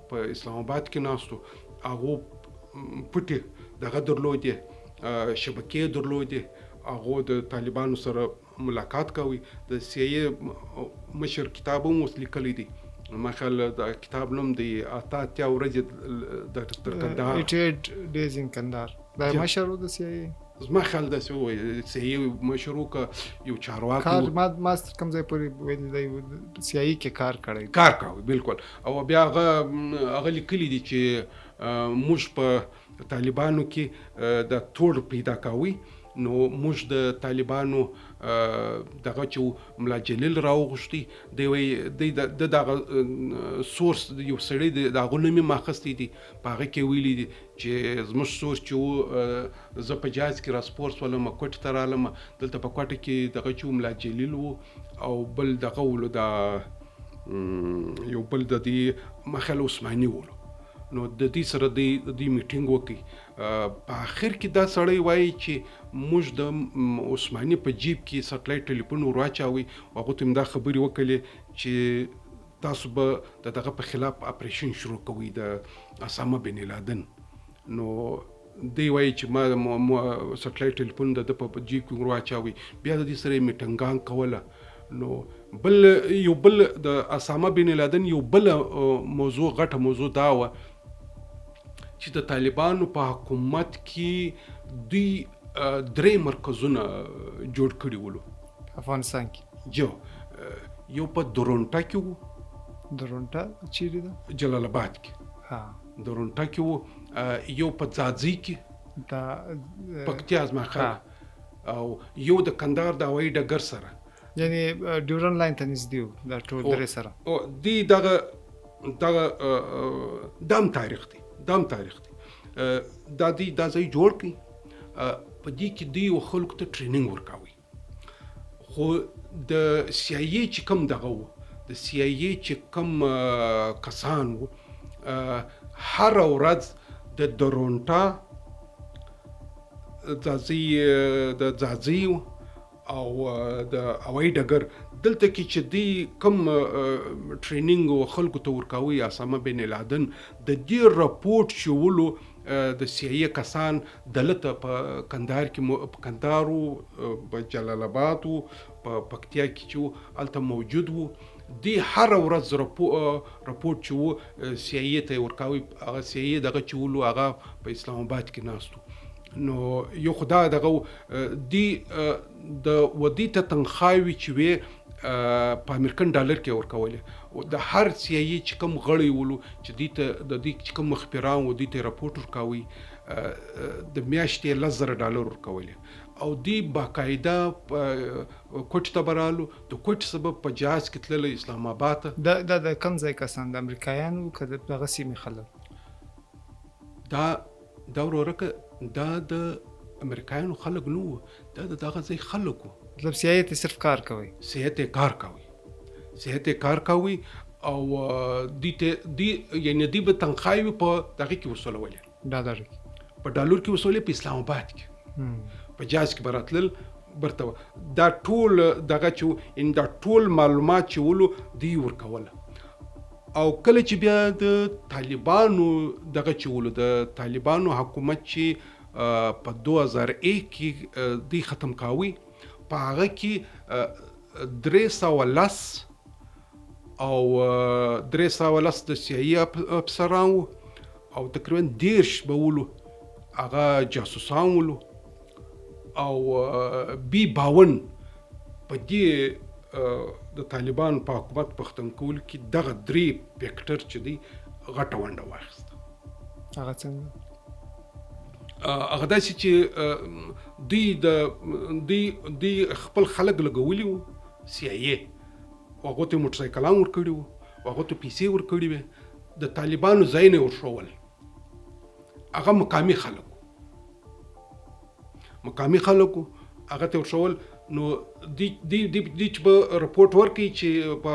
په اسلام آباد کې ناستو. هغه پټي دغه درلودي شبکې درلودي. هغه د طالبانو سره ملاقات کوي. د سی ای مشر کتاب هم لیکلی دی. ما خیال د کتاب نوم دی اتیا ورځې د کندهار 88 days in کندهار. دا مشر د سی ای زما خیال د سی ای مشر یو چارواکي کار ماستر کوم ځای پورې ویل دی سی ای کې کار کوي بالکل. او بیا هغه لیکلی دی چې موږ په طالبانو کې د توړ پیدا کوي. نو موږ د طالبانو دغه چې ملا جلیل راوغشتي دی وی د دغه سورس یو سړی د هغه نومې ماخستې دي. په هغه کې ویلي دي چې زموږ سورس چې زه په جهاز کې راسپورس ولم کوټې ته رالم. دلته په کوټه کې دغه چې ملا جلیل و او بل دغه ولو د یو بل د دې مخل عثماني ولو. نو د دې سره د میټینګ وکړي. په اخر کې دا سړی وایي چې موږ د عثماني په جیب کې سټلایټ ټلیفون ورواچوي. هغه ته دا خبرې وکړي چې تاسو به دغه په خلاف اپریشن شروع کوي د اسامه بن لادن. نو دی وایي چې ما سټلایټ ټلیفون د په جیب کې ورواچوي. بیا د دې سره میټنګان کوله. نو یو بل د اسامه بن لادن یو بل غټه موضوع دا و چې د طالبانو په حکومت کې دوی 3 مرکزونه جوړ کړي ولو افغانستان کې. یو په درونټا کې وو. درونټا چیرې ده؟ جلال آباد کې. درونټا کې وو. یو په ځاځي کې دا پکتیا زما خیال. او یو د کندهار د هوایي ډګر سره یعنی ډیورن لاین ته نږدې وو دا ټول درې سره. او دی دغه دام تاریخ دی. دا ځای جوړ کړي. په دې کې دی خلکو ته ټریننګ ورکوي. خو د سی ای ای چې کم دغه وو د سی ای ای چې کم کسان وو هر ورځ د درونټا د ځاځي او د هوایي ډګر دلته کې چې دی کم ټریننګ خلکو ته ورکوي اسامه بن لادن د دې راپورټ شولو د سی ای کسان دلته په کندهار کې په کندهارو په جلال آباد په پکتیا کې چې الته موجود وو. دی هر ورځ راپورټ چې سی ای ته ورکوي. هغه سی ای دغه چې ولو هغه په اسلام آباد کې ناستو. نو یو خدا دغه دی د ودی ته تنخواوي چې وي په امریکن ډالر کې ورکولې. د هر سی ای چې کوم غړی ولو چې دی ته د دې چې کوم مخبران و دی ته راپورټ ورکوي د میاشتې $10,000 ورکولې. او دی باقاعده کوټ ته برالو. د کوټ سبب په جهاز کې تلل اسلام آباد. د کوم ځای کسان د امریکایانو کده دغه سیمه خلک دا ورورکه دا د امریکایانو خلک نو دا دغه ځای خلکو مطلب سیاست صرف کار کوي. کار کوي او دی یعنی دی به تنخواهی په دغه کې وصولولې په ډالر کې وصولې په اسلام آباد کې په جاز کې براتل برته دا ټول دغه چې ان دا ټول معلومات چې ولو دی ورکول. او کله چې بیا د طالبانو دغه چې ولو د طالبانو حکومت چې په 2001 کې دی ختم کاوي په هغه کې 310 او 310 د سی ای افسران او تقریبا 10 بولو هغه جاسوسان ولو او بي 52 په دې د طالبان په حکومت پختن کول کې دغه 3 فیکټر چې دی غټه ونډه واخیسته. هغه څنګه؟ هغه داسې چې دوی خپل خلک لګولي وو سی ای ای. هغه ته موټرسایکلان ورکړي وو، هغه ته پیسې ورکړي وې، د طالبانو ځای نه ورښول. هغه مقامي خلک مقامي خلکو هغه ته ورشول نو دی چې به رپورټ ورکړي چې په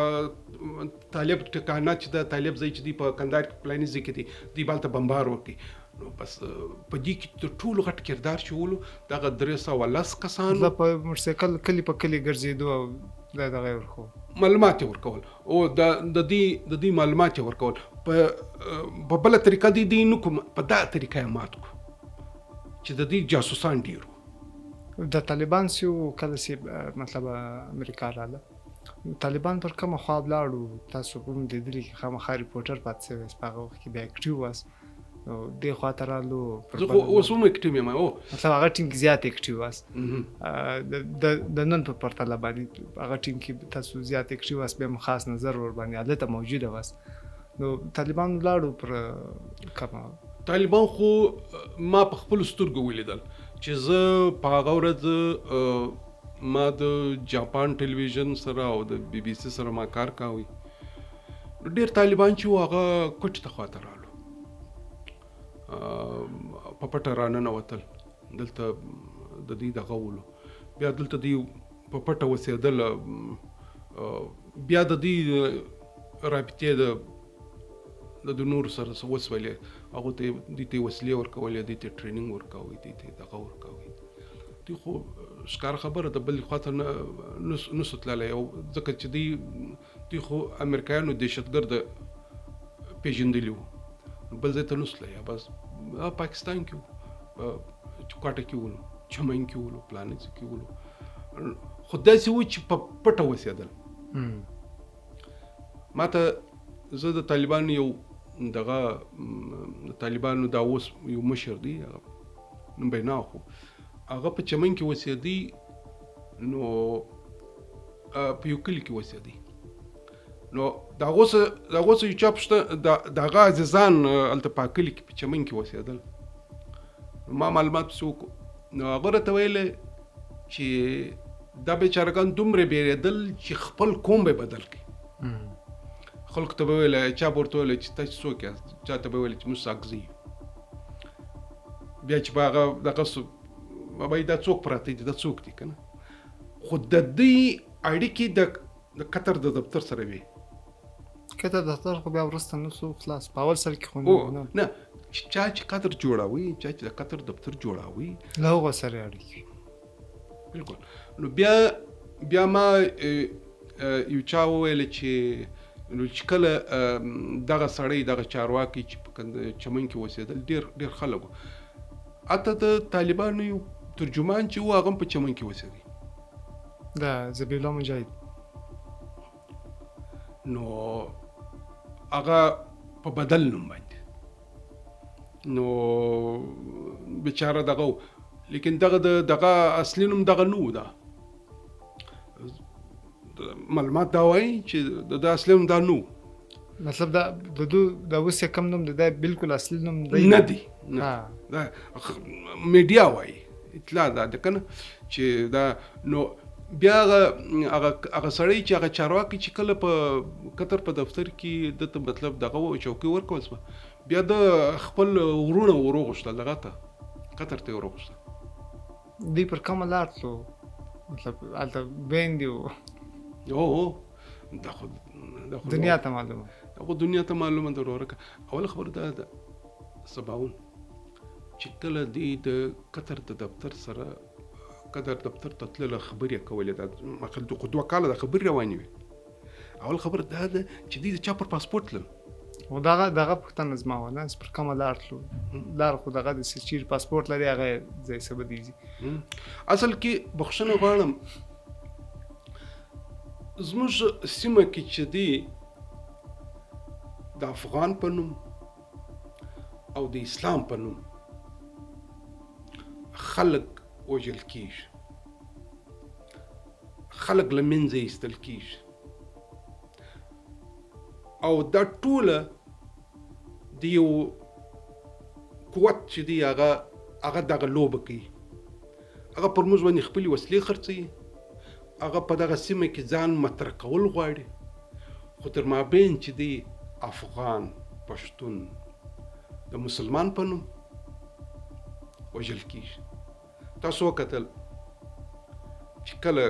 طالب ټکانات چې د طالب ځای چې دی په کندهار کې پلاني ځای کې دی بالته بمبار وکړي نو بس په دې کې تر ټولو غټ کردار چې ولو دغه 310 کسانو په موټرسایکل کلی په کلی ګرځېدو او دغه ورکو معلومات ورکول او د دې معلومات ورکول په بل طریقه دی نو کوم په دا طریقه مات کو چې د دې جاسوسان ډیرو د طالبان سیو کله سی مطلب امریکا رااله طالبان پر کومه خوا بلاړو تاسو کوم د دې کې خامخا ریپورټر پاتې وس په هغه وخت کې د اکټیو واس نو د خاطرالو زه اوس هم اکټیو یم او مطلب هغه ټیم کې زیات اکټیو واس د نن په پرتله باندې هغه ټیم کې تاسو زیات اکټیو واس به خاص نظر ور باندې حالت موجوده واس نو طالبان لاړو پر کومه طالبان خو ما په خپل سترګو ولیدل چې زه په هغه ورځ ما د جاپان ټلویزیون سره او د بي بي سي سره ما کار کاوه ډېر طالبان چې هغه کوټ ته خاطر رالو په پټه رانه وتل دلته د دې دغه ولو بیا دلته دی په پټه وسیدل بیا د دې رابطې د نور سره وسولې هغه ته د وسلې ورکولې د ټریننګ ورکوي د دغه ورکوي دی خو ښکار خبره د بل خاطر نه ستللی او ځکه چې دی خو امریکایانو دهشتګرد پیژندلی وو بل ځای ته نه ستلی بس پاکستان کې کوټه کې ولو چمن کې ولو پلانې کې ولو خو داسې و چې په پټه وسېدل ماته زه د طالبانو یو دغه طالبانو دا اوس یو مشر دی نوم به نه خو هغه په چمن کې وسېدی نو په یو کلی کې وسېدی نو دا اوس یو چا پشته دغه عزیزان هلته په کلی کې په چمن کې وسېدل ما معلومات څوک نو هغه راته ویل چې دا بیچارهګان دومره بیرېدل چې خپل قوم به بدل کړي خلکو ته به ویل چا ورته ویل چې تاسو څوک یاست چا ته به ویل چې موږ ساکزي بیا چې به هغه دغه بابا دا څوک پراته دي دا څوک دي که نه خو د دې اړیکې د قطر د دفتر سره وي قطر دفتر خو بیا وروسته نه سو خلاص په اول سر کې خو نه چا چې قطر جوړاوي چا چې د قطر دفتر جوړاوي له هغه سره اړیکې بالکل نو بیا ما یو چا وویل چې کله دغه سړی دغه چارواکي چې په چمن کې اوسېدل ډېر خلک وو حتی د طالبانو یو ترجمان چې و هغه په چمن کې اوسېدی دا ذبیح الله مجاهد نو هغه په بدل نوم باندې نو بیچاره دغه لیکن دغه اصلي نوم دغه نو ده معلومات دا وایي چې د اصلي نوم دا نو مطلب دا اوس کم نوم ده بالکل اصلي نوم نه دی دا میډیا وایي اطلاع ده کنه چې دا نو بیا هغه سړی چې هغه چارواکي چې کله په قطر په دفتر کې دته مطلب دغه چوکۍ ورکول بیا د خپل ورونه وروغوښتل دغه ته قطر ته وروغوښتل دی پر کومه لار تلو مطلب هلته بیندې و دا خو دنیا ته معلومه دا خو دنیا ته معلومه ده ورکه اول خبر دا ده سباون چې کله دی د قطر د دفتر سره قطر دفتر ته تلله خبرې کولې دا خو 2 کاله د خبرې روانې وي اول خبر دا ده چې دی د چا پر پاسپورت تلل او دغه پوښتنه زما ونه پر کومه لار تلو لار خو دغه د چیر پاسپورت لري هغه ځای څه بدیږي اصل کې بخښنه غواړم زموږ سیمه کې چې دی د افغان په نوم او د اسلام په نوم خلک وژل کیږي خلک له منځه ایستل کیږي او دا ټوله د یو قوت چې دی هغه دغه لوبه کوي هغه پر موږ باندې خپلې وسلې خرڅوي هغه په دغه سیمه کې ځان مطرح کول غواړي خو تر مابین چې دی افغان پښتون د مسلمان په نوم وژل کیږي تاسو وکتل چې کله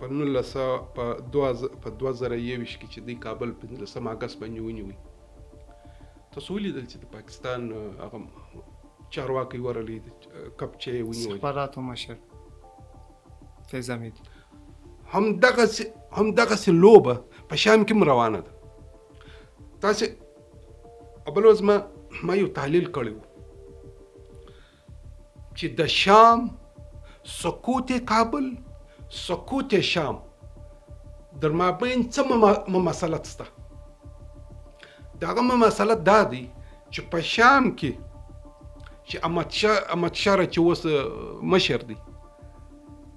په 2021 کې چې د کابل 15 اگست باندې ونیوي تاسو ولیدل چې د پاکستان هغه چارواکي ورلې کپچې ونیوي استخباراتو مشر فیض حمید همدغه لوبه په شام کې روانه ده. تاسو ابل ورځ ما یو تحلیل کړی چې د شام سقوط کابل سقوط شام در مابین څه مسله شته. دغه مسله دا دی چې په شام کې چې احمد شاه چې اوس مشر دی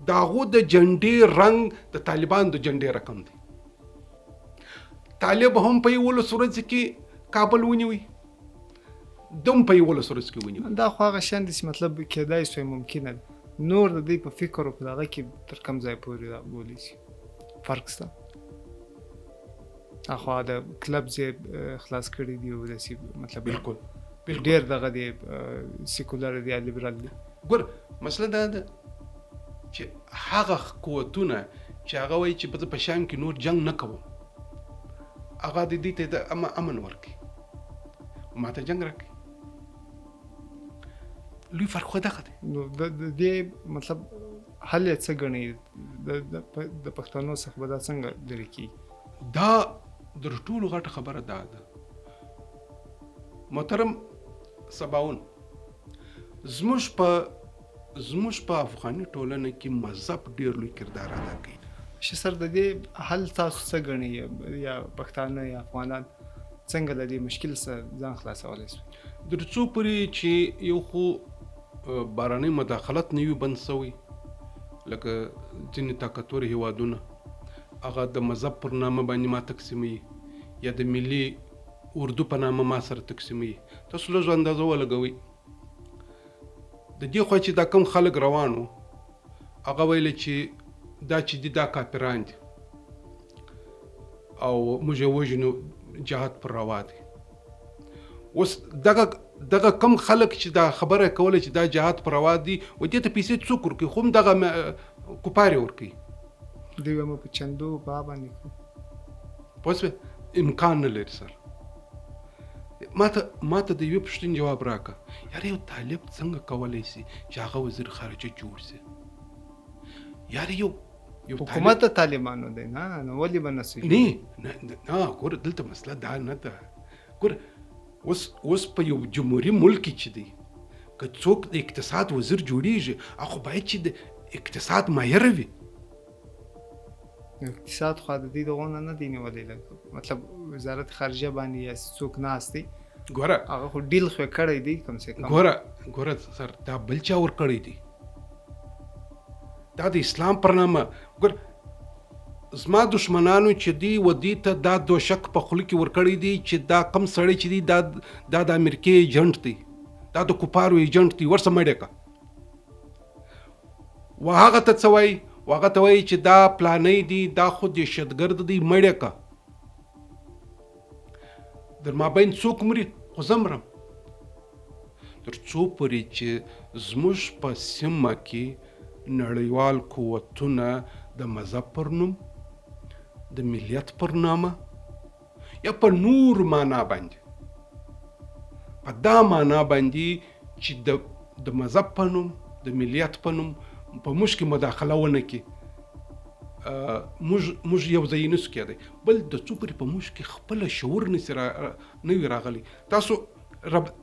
داغو د جنډې رنگ د طالبان د جنډې رقم دی. طالب هم په یو ولسورځ کې کابل ونیوي دم په یو ولسورځ کې ونیوي. دا خو هغه شان دي چې مطلب کېدای شي ممکنه نور د دې په فکر او په دغه کې تر کوم ځای پورې دا بولی شي فرق شته. اخو دا کلب زی خلاص کړی دی او داسې مطلب بالکل ډېر دغه دی سیکولر دی لیبرال دی. ګور مسله دا ده چې هغه قوتونه چې هغه وایي چې په شام کې نور جنگ نه کوم هغه د دې ته د امن ورکړي ماته جنگ راکړي. لوی فرق خو دغه دی. نو د دې مطلب حل یې څه ګڼي د پښتنو څخه به دا څنګه لرې کېږي؟ دا در ټولو غټه خبره دا ده محترم سباون زموږ په افغاني ټولنه کې مذهب ډېر لوی کردار ادا کوي. چې سر د دې حل تاسو څه ګڼي یا پښتانه یا افغانان څنګه د دې مشکل سره ځان خلاصولی شي؟ در څو پورې چې یو خو بهرنۍ مداخلت نه وي بند شوی لکه ځینې طاقتور هیوادونه هغه د مذهب پر نامه باندې ما تقسیموي یا د ملي اردو په نامه ما سره تقسیموي. تاسو لږ اندازه ولګوئ د دې خوا چې دا کم خلک روان وو هغه ویل چې دا چې دي دا کافران دي او موږ یې وژنو جهاد پر روا دی. اوس دغه کم خلک چې دا خبره کوله چې دا جهاد پر روا دي و دې ته پیسې څوک ورکوي؟ خو هم دغه کوپارې ورکوي. دوی هم په چندو باندې پوه شوې امکان نه لري. سر ماته د یوې پوښتنې جواب راکړه یاره یو طالب څنګه کولی شي چې هغه وزیر خارجه جوړ شي؟ یاره یو حکومت د طالبانو دی نه ولې به نه شي؟ نه ګوره دلته مسله دا نه ده. ګوره اوس په یو جمهوري ملک کې چې دی که څوک د اقتصاد وزیر جوړیږي هغه باید چې د اقتصاد ماهر وي. اقتصاد خو د دې دغونه نه دی نیولې مطلب وزارت خارجه باندې یا څوک ناست دی ګوره هغه خو ډیل خو کړی دی کم سے کم. ګوره سر دا بل چا ور کړی دی دا د اسلام پر نامه. ګور زما دشمنانو چې دی ودی ته دا دوشک په خله کې ور کړی دی چې دا کم سړی چې دی دا د امریکای ایجنټ دی دا د کوپارو ایجنټ دی ورسه مړی کا وهغه ته څه وایي هغه ته وایي چې دا پلانې دی دا خو دهشتګرد دی مړی کا در مابین څوک مري خو زه مرم. تر څو پورې چې زموږ په سیمه کې نړیوال قوتونه د مذهب پر نوم د ملیت پر نامه یا په نور معنا باندې په دا معنا باندې چې د مذهب په نوم د ملیت په نوم په موږ کې مداخله ونه کړي موږ یو ځای نسو کېدی. بل د څو پورې په موږ کې خپل شعور نه وي راغلی. تاسو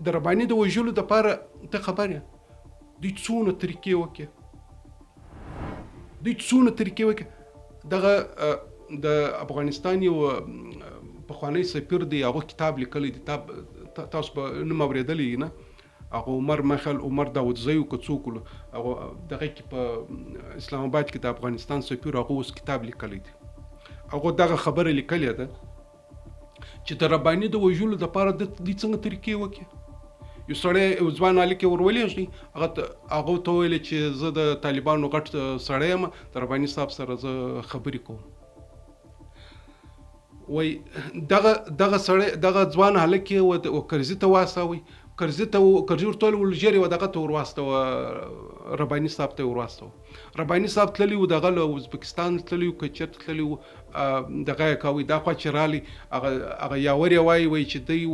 د رباني د وژلو دپاره ته خبر یې دوی څونه طریقې وکړي دغه د افغانستان یو پخوانی سفیر دی هغه کتاب لیکلی دی تاسو به نوم اورېدلی نه هغه عمر داودزی او څوک هغه دغه کې په اسلام آباد کې د افغانستان سفیر هغه اوس کتاب لیکلی دی هغه دغه خبره لیکلی ده چې د رباني د وژلو دپاره د دې څنګه طریقې وکړي. یو سړی یو ځوان هلک یې ورولېږي هغه ته ویلې چې زه د طالبانو غټ سړی یم د رباني صاحب سره زه خبرې کوم. وای دغه سړی دغه ځوان هلک یې کرزي ته واستوي کرزي ورته ولجري ودغه ته ورواستو رباني صاحب ته ورواستو رباني صاحب تللی و دغه ازبکستان تللی و کچت تللی و دغه کوي دا خو چرالي هغه یاوري وای چې دی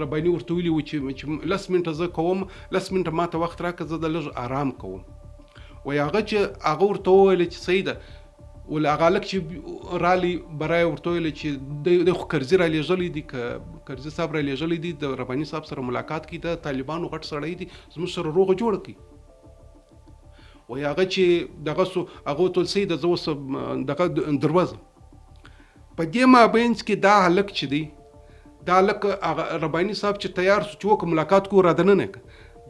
رباني ورته ویلی و چې لس منټه زه کوم لس منټه ماته وخت راکړه زه د لږ آرام کوم و هغه چې هغه ورته ویل چې سیده ول هغه لک چې رالي برای ورته ویل چې د خو کرزي را لېږلې دي کرزي صاحب را لېږلې دي د رباني صاحب سره ملاقات کی د طالبانو غټ سړی دي زموږ سره روغه جوړ کی و هغه چې دغه سو هغه ټول سید د زوس دغه دروازه په دې مابینځ کې دا هلک چې دی دا هلک رباني صاحب چې تیار سو چې ملاقات کو را دننه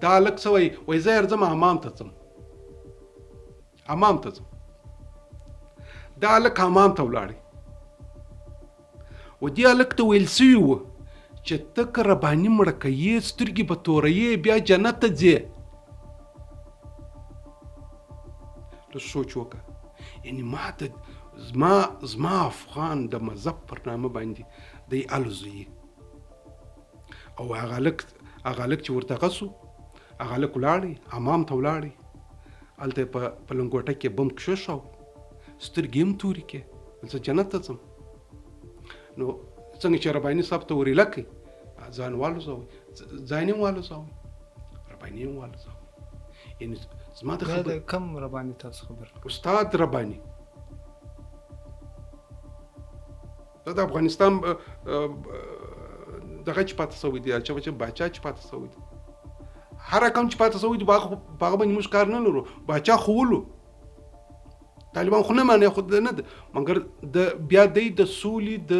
دا هلک سوی وای زه ارزم حمام ته ځم دا هلک حمام ته ولاړی و دې هلک ته ویل سوي وه چې ته که رباني مړه کوې سترګې به توروې بیا جنت ته ځې ته سوچ وکړه یعنی ما ته زما افغان د مذهب پر نامه باندې دی الوزوي او هغه هلک چې ورته سو هغه هلک ولاړی حمام ته ولاړی هلته په لنګوټه کې بم کښېښاو سترګې هم تورې کې زه جنت ته ځم نو څنګه چې رباني صاحب ته ورېله کوي ځان والوځوئ ځان یې والوځوئ رباني یې والوځوئ یعنی زما د خبر کم رباني تاسو خبر استاد رباني دا د افغانستان دغه چې پاته سوی دی چې باچا چې پاته سوی دی هر رقم چې پاته سوی دی باغ باندې موږ کار نه لرو باچا خو ولو طالبان خو نه معنی خود نه ده مګر د بیا د سولې د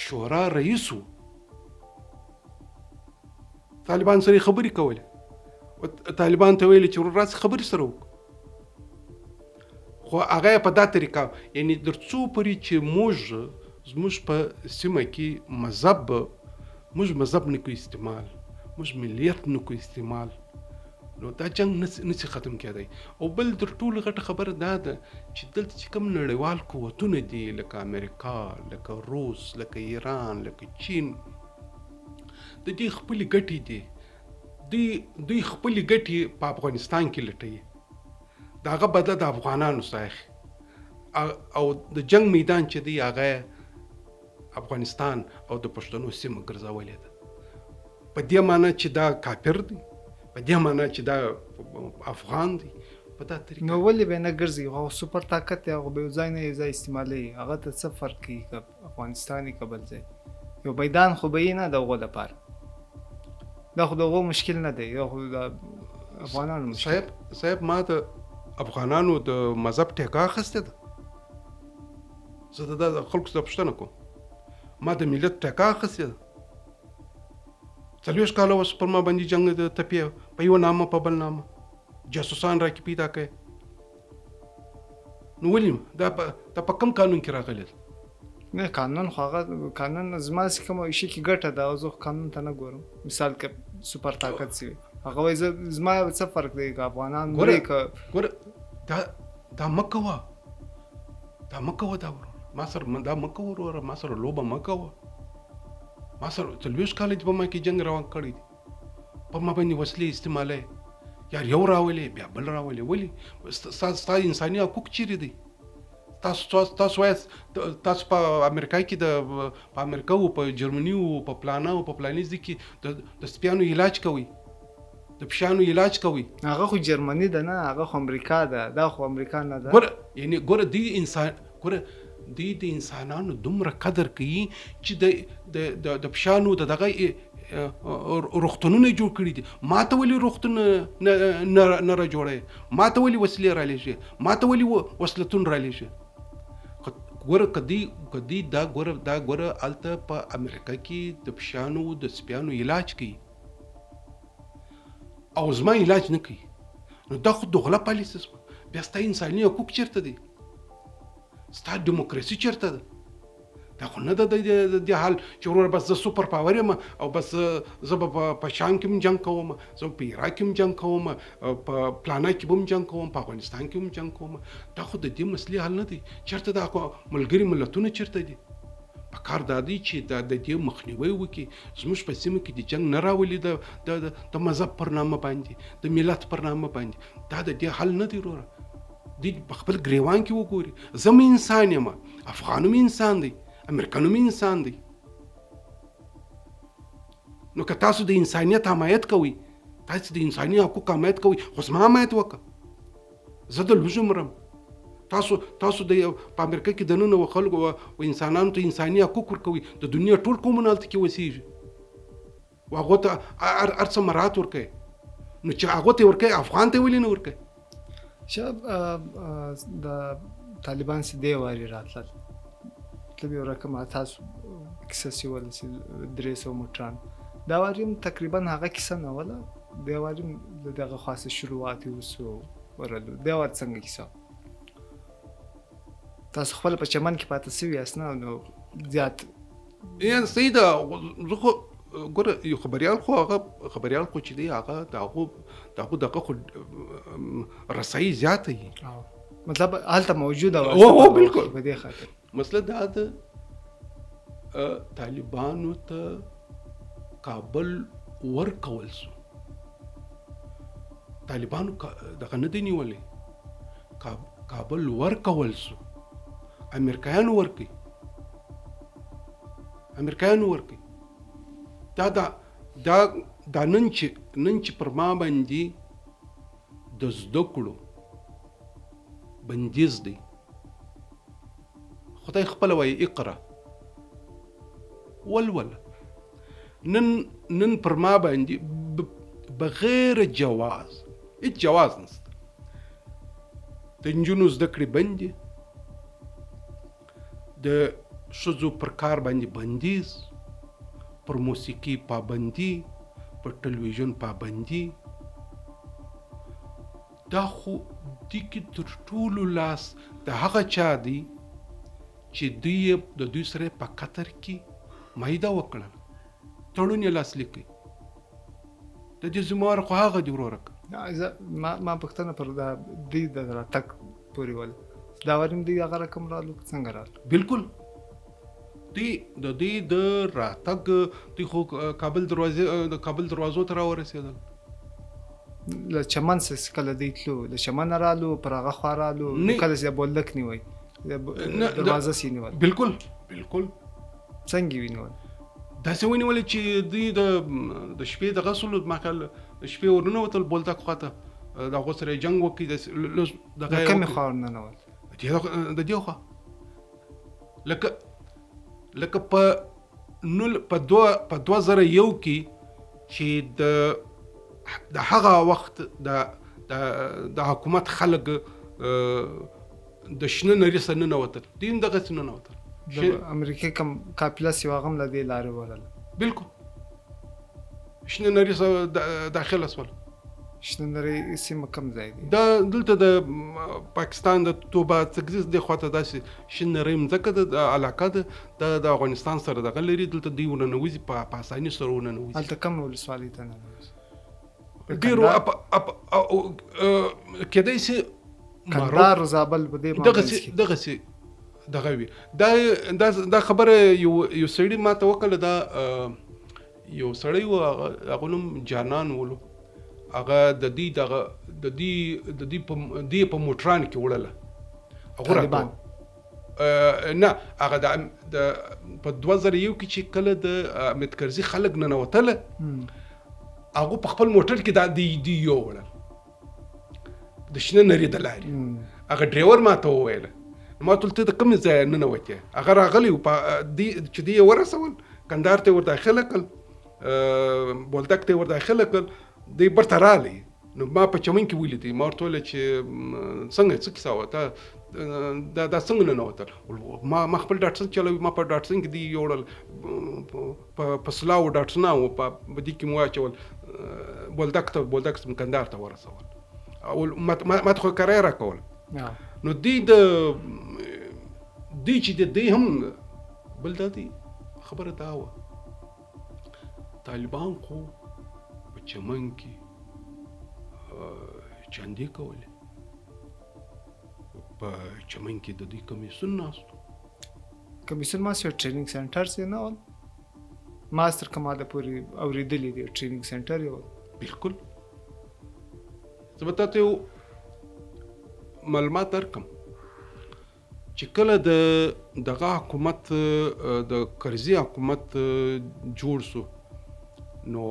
شورا رئیسو طالبان سره خبرې کولې طالبان ته ویل چې راځي خبرې سره وکړو خو هغه په دا طریقه یعنی درڅو پرې چې زموږ په سیمه کې مذهب نه کوي استعمال موږ ملیت نه کوي استعمال نو دا جنگ نسی ختم کېدی او بل تر ټولو غټه خبره دا ده چې دلته چې کوم نړیوال قوتونه دي لکه امریکا لکه روس لکه ایران لکه چین د دې خپلې ګټې دي دوی خپلې ګټې په افغانستان کې لټوي د هغه بدله د افغانانو څخه او د جنگ میدان چې دی هغه افغانستان او د پښتنو سیمه ګرځولې ده په دې معنی چې دا کافر دی په دې معنی چې دا افغان دی په دا طریقه نو ولې به نه ګرځي هغه سوپر طاقت دی هغه به ځای نه ځای استعمالوي هغه ته څه فرق کوي افغانستاني کبل ځای یو میدان خو به نه دغه لپاره دا خو دغه مشکل نه دی یو خو د افغانانو مشکل صاحب ما د افغانانو د مذهب ټیکا اخیسته ده زه د خلکو څخه پوښتنه کوم ما د ملت ټیکا اخیسته ده 40 کاله اوس پر ما باندې جنگ د تپې په یو نامه په بل نامه جاسوسان راکې پیدا کړي نو ولیم دا په کوم قانون کې راغلی نه قانون خو هغه قانون زما کوم شي کې ګټه ده او زه قانون ته نه ګورم مثال کې سوپر طاقت سی هغه وای زما څه فرق دی افغانان ګوره دا مکوه دا ما سره دا مکوه ما سره لوبه مکوه ما سره 40 کاله په ما کې جنگ روان کړی دی په ما باندې وسلې استعمالوي یار یو راولې بیا بل راولې ولې ستا انساني حقوق چیرې دي تاسو په امریکا کې په امریکا او په جرمني او په پلانا او په پلانیز کې د سپیانو علاج کوي د پښانو علاج کوي هغه خو جرمني ده نه هغه خو امریکا ده دا خو امریکا نه ده ګوره دی انسان ګوره د انسانانو دومره قدر کوي چې د پښانو دغه روغتونونه جوړ کړي دي ما ته ولې روغتون نه را جوړوي ما ته ولې وسلې را لېږي ما ته ولې وسلتون را لېږي ګوره کدی دا ګوره هلته په امریکا کې د پښانو د سپیانو علاج کوي او زما علاج نه کوي نو دا خو دغله پالیسي بیا ستا انساني حقوق چیرته دي ستا دیموکراسي چیرته ده دا خو نه ده د دې حال چې وروره بس زه سوپر پاور یم او بس زه به په شام کې هم جنګ کوم زه په عراق کې هم جنګ کوم په پلانا کې هم جنګ کوم په افغانستان کې هم جنګ کوم دا خو د دې مسلې حل نه دی چیرته دا ملګري ملتونه چیرته دي په کار دا دی چې د دې مخنیوي وکړي. زموږ په سیمه کې د جنګ نه راولي د مذهب پر نامه باندې، د ملت پر نامه باندې. دا د دې حل نه دی وروره. دوی په خپل ګریوان کې وګوري. زه مې انسان یم، افغان مې انسان دی، امریکن مې انسان دی. نو که تاسو د انسانیت حمایت کوئ، تاسو د انساني حقوق حمایت کوئ، خو زما حمایت وکړه. زه د لوږې مرم. تاسو د په امریکا کې د نن و خلکو او انسانانو ته انساني حقوق ورکوي، د دنیا ټول قومونه هلته کې اوسېږي، او هغو ته هر څه مراعات ورکوي. نو چې هغو ته ورکوي، افغان ته ولې نه ورکوي؟ شب د طالبان سي دی واري راتلل تلبي ورکم تاسو کیسه سی ول سي 300 موټران دا واریم تقریبا هغه کیسه نه ولا دا واریم دغه خاصه شروعات وسو ورلو دا ور څنګه کیسه تاسو خپل په چمن کې پاتې سوي اسنه نو زیات یان سیدا زه ګوره یو خبريال خو چې دی هغه دغه خو رسایي زیاته وي، مطلب هلته موجوده او بالکل په دې خاطر مسله دا ده طالبانو ته کابل ورکول شو. طالبانو دغه نه دی نیولې، کابل ورکول شو. امریکایانو ورکي دا نن چې پر ما باندې د زده کړو بندیز دی. خدای خپل وایي اقرا ولول. نن پر ما باندې بغیر جواز، هیڅ جواز نشته. د نجونو زده کړې بندي، د ښځو پر کار باندې بندیز، پر موسیقي پابندي، پر ټلویزیون پابندي. دا خو دی کې تر ټولو لاس د هغه چا دی چې د دوی سره په قطر کې معاهده وکړه، تړون یې لاسلیک کړي. د دې ذمہوار خو هغه دی وروره. ما پوښتنه پر دوی د راتګ پورې ول دا وریم دی هغه رقم رالو څنګه رالو؟ بالکل د دې د راتګ دوی خو کابل دروازو ته راورسېدل. له چمن څخه کله دی تلو، له چمن رالو پر هغه خوا رالو، کله چې بولک نیوي دروازه سي نیول. بالکل څنګه وینول؟ داسې ونیول چې دوی د شپې د غسل مکل د شپې ورننه وتل بولتک خواته د هغو سره جنګ وکړي. د کومې خوا ورننه وتل؟ د دې خوا لکه په 2001 کې چې د هغه وخت د حکومت خلک د شنه نري سره ننوتل، دوی هم دغسې ننوتل. د امریکا کوم قافله سیوا غم له دې لارې ورله. بالکل شنه نري سره داخله شول. شنه نري سیمه کوم ځای دی؟ دا دلته د پاکستان د توبه تګزیز د خواته داسې شنه نري مځکه د علاقه ده د افغانستان سره دغه لري. دلته دوی ورننوځي، په اساني سره ورننوځي. هلته کوم ولسوالۍ ته ننوځي؟ ډېرو کېدای شي کندهار، زابل په دې دغسې دغه وي. دا خبره یو سړي ما ته وکړه. دا یو سړی و، هغه نوم جانان ولو. هغه د دې په موټران کې وړله. طالبان نه، هغه په 2001 کې چې کله د امید کرزي خلک ننوتله، هغه په خپل موټر کې دی یو وړل د شنه نري د لارې. هغه ډریور ما ته وویل، ما ته ته د کوم ځای ننوتې؟ هغه راغلی چې دی یې ورسول، کندهار ته ور داخله کړل، بولدک ته ور داخله کړل، دی برته رالی. نو ما په چمن کې ولیدې. ما ورته وویل چې څنګه څه کیسه وه، دا څنګه ننوتل؟ ما خپل ډاټسن چلوي، ما په ډاټسن کې دی یوړل، په سلاو ډاټسنه و په دې کې مو واچول، بولدک ته کندهار ته ورسول. ما ته خو کرایه راکول. نو دی چې دی هم بل دا دی خبره دا وه، طالبان خو په چمن کې چندې کولې، په چمن کې د دوی کمیسیون ناستو. کمیسیون ما سره ټریننګ سنټر سي نه ول ماستر کماده پوری اوریدلې دی ټریننګ سنټر یو بالکل زه ته معلومات درکم چې کله دغه حکومت د کرزي حکومت جوړ شو نو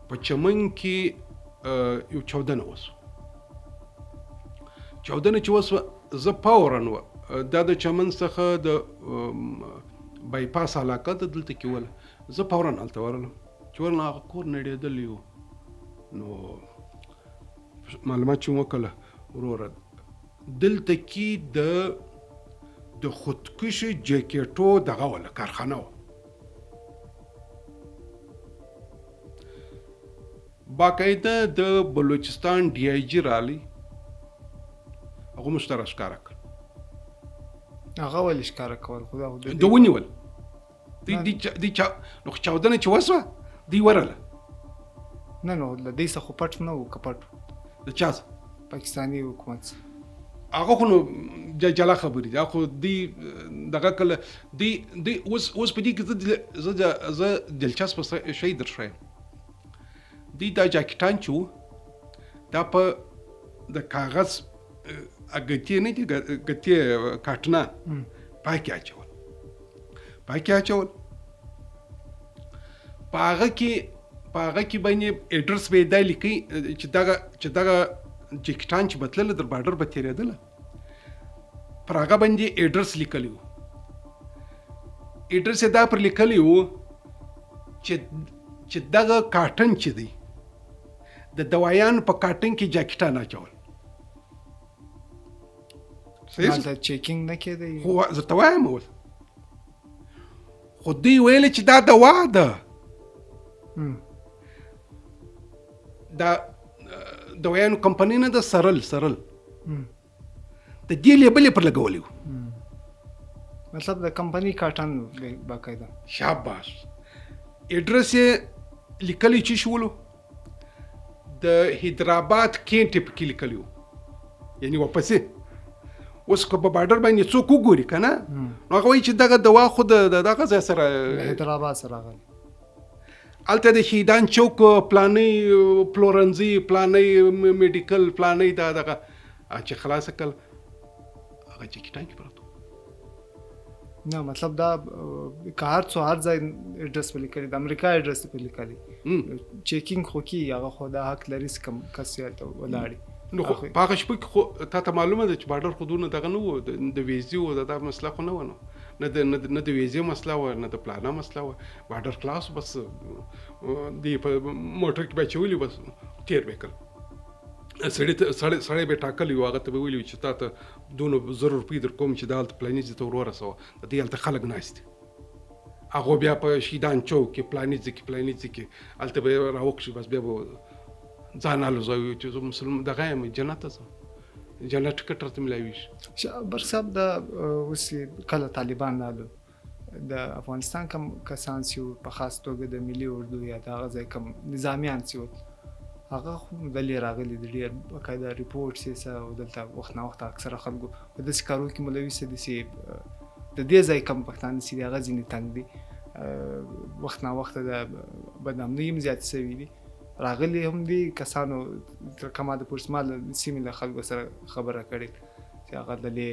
په چمن کې یو چاودنه وسو چې وسو زه پاورن و دا د چمن څخه د بایپاس علاقه د دلته کې ول زه پاورن هلته ورلم چې ورنه هغه کور نړېدلی و نو معلومات چې وکړه وروره دلته کې د خودکشي جاکټو دغه ولا کارخانه و باقاعده د بلوچستان ډي آی جي رالی هغه مشترک ښکاره کړ هغه ولې ښکاره کول خدا د ونیول دی نو چاودنه چې وسوه دی ورله نه نو د دې څخه پټ نه و کپټ د چا پاکستاني حکومت هغه خو نو جلا خبرې دا خو دی دغه کله دی اوس په دې کې زه دلچسپ شی درښایم دی دا جاکټان چې دا په د کاغذ اګتې نه دي ګتې کاټنه پاکي اچول په هغه کې باندې اډرس به دی لیکي چې دغه جاکټان چې بتلل در بارډر به تیرېدله پر هغه باندې اډرس لیکلی و اډرس یې دا پر لیکلی و چې دغه کاټن چې دی د دوایانو په کاټن کې جاکټان اچول دا چیکینګ نه کېدی خو زه ته وایم اوس خو دوی ویل چې دا دوا ده دا دوایانو کمپنی نه ده سرل د دې لیبل پر لګولی و مطلب د کمپنی کاټن باقاعده شاباش اډرس یې لیکلی چې شولو د حیدرآباد کینټ پکې لیکلی و یعنی واپسې اوس که په بارډر باندې څوک وګوري که نه نو هغه وایي چې دغه دوا خو دغه ځای سره حیدرآباد سره راغلی هلته د شهیدان چوک پلانۍ پلورنځي پلانۍ میډیکل پلانۍ دغه چې خلاصه کړل هغه جاکټان کې پراته نه مطلب دا که هر ځای اډرس په لیکلي د امریکا اډرس په لیکلي چیکینګ خو کې هغه خو دا حق لري کم کس هلته ولاړي نو خو په هغه شپه کې خو تا ته معلومه ده چې بارډر خودونه دغه نه وو د ویزې و دا مسله خو نه وه نو نه د ویزې مسله وه نه د پلانه مسله وه بارډر خلاص بس دی په موټر کې به اچولي بس تیر به کړل سړی به ټاکلی و هغه ته به ویلي چې تا ته دونه زر روپۍ در کوم چې دا هلته پلاني ځای ته ور ورسوه د دې هلته خلک ناست دي هغو بیا په شهیدان چوک کې پلاني ځای کې هلته به یې راوکشي بس بیا به ځان الوزوي چې زه مسلمان دغه یم جنت ته ځم جنت ټکټ راته میلاویږي برق صاحب دا اوس کله طالبان رالو د افغانستان کم کسان چې په خاص توګه د ملي اردو یا د هغه ځای کم نظامیان چې هغه خو دلې راغلي د ډېر باقاعده ریپورټ سیسه او دلته وخت نه وخت اکثره خلکو په داسې کارو کې ملوي سه داسې د دې ځای کم پښتانه چې هغه ځینې تنګ دي وخت نه وخت د بدنامنۍ هم زیات سوي دي راغلي هم دي کسانو تر کومه د پرسمال سیمې له خلکو سره خبره کړې چې هغه دلې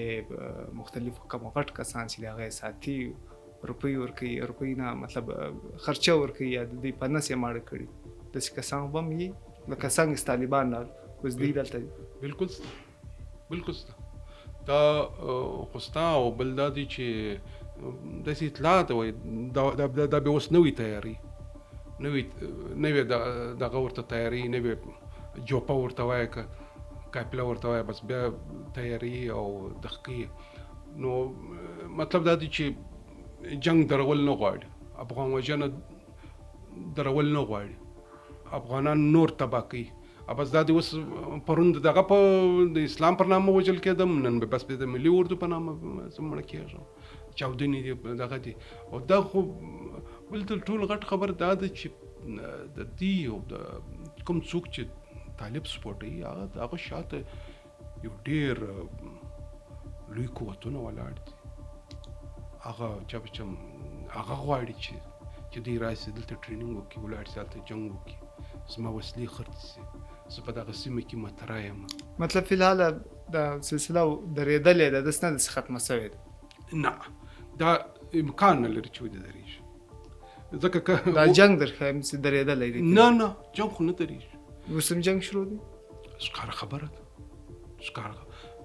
مختلفو کم غټ کسان چې هغه ساتي روپۍ ورکوي روپۍ نه مطلب خرچه ورکوي یا د دې په نس یې ماړه کړي داسې کسان به هم وي لکه څنګه طالبان اوس دی دلته بالکل سته دا خو ستا او بل دا دی چې داسې اطلاعات وایي دا به اوس نوې تیاري نوې دغه ورته تیاري نوې جوپه ورته وایه که قافله ورته وایه بس بیا تیاري او دقیق نو مطلب دا دی چې جنگ درول نه غواړي افغان وژنه درول نه غواړي افغانان نور تباه کوي بس دا دی اوس پرون دغه په د اسلام پر نامه وژل کېدم نن به بس د ملي اردو په نامه مړه کېږم چاودنې دي دغه دي او دا خو بل تر ټولو غټ خبر دا ده چې د دې او د کوم څوک چې طالب سپورټوي هغه شاته یو ډېر لوی قوتونه ولاړ دي هغه چې هغه غواړي چې دوی راشي دلته ټریننګ وکړي ولاړ شي هلته جنګ وکړي زما وسلې خرڅ شي زه په دغه سیمه کې مطرح یم. مطلب فی الحال دا سلسله درېدلې ده داسې نه ده چې ختمه شوې ده. نه دا امکان نه لري چې ودرېږي ځکه که دا جنګ درښایم چې درېدلی دی. نه جنګ خو نه درېږي. اوس هم جنګ شروع دی. ښکاره خبره ده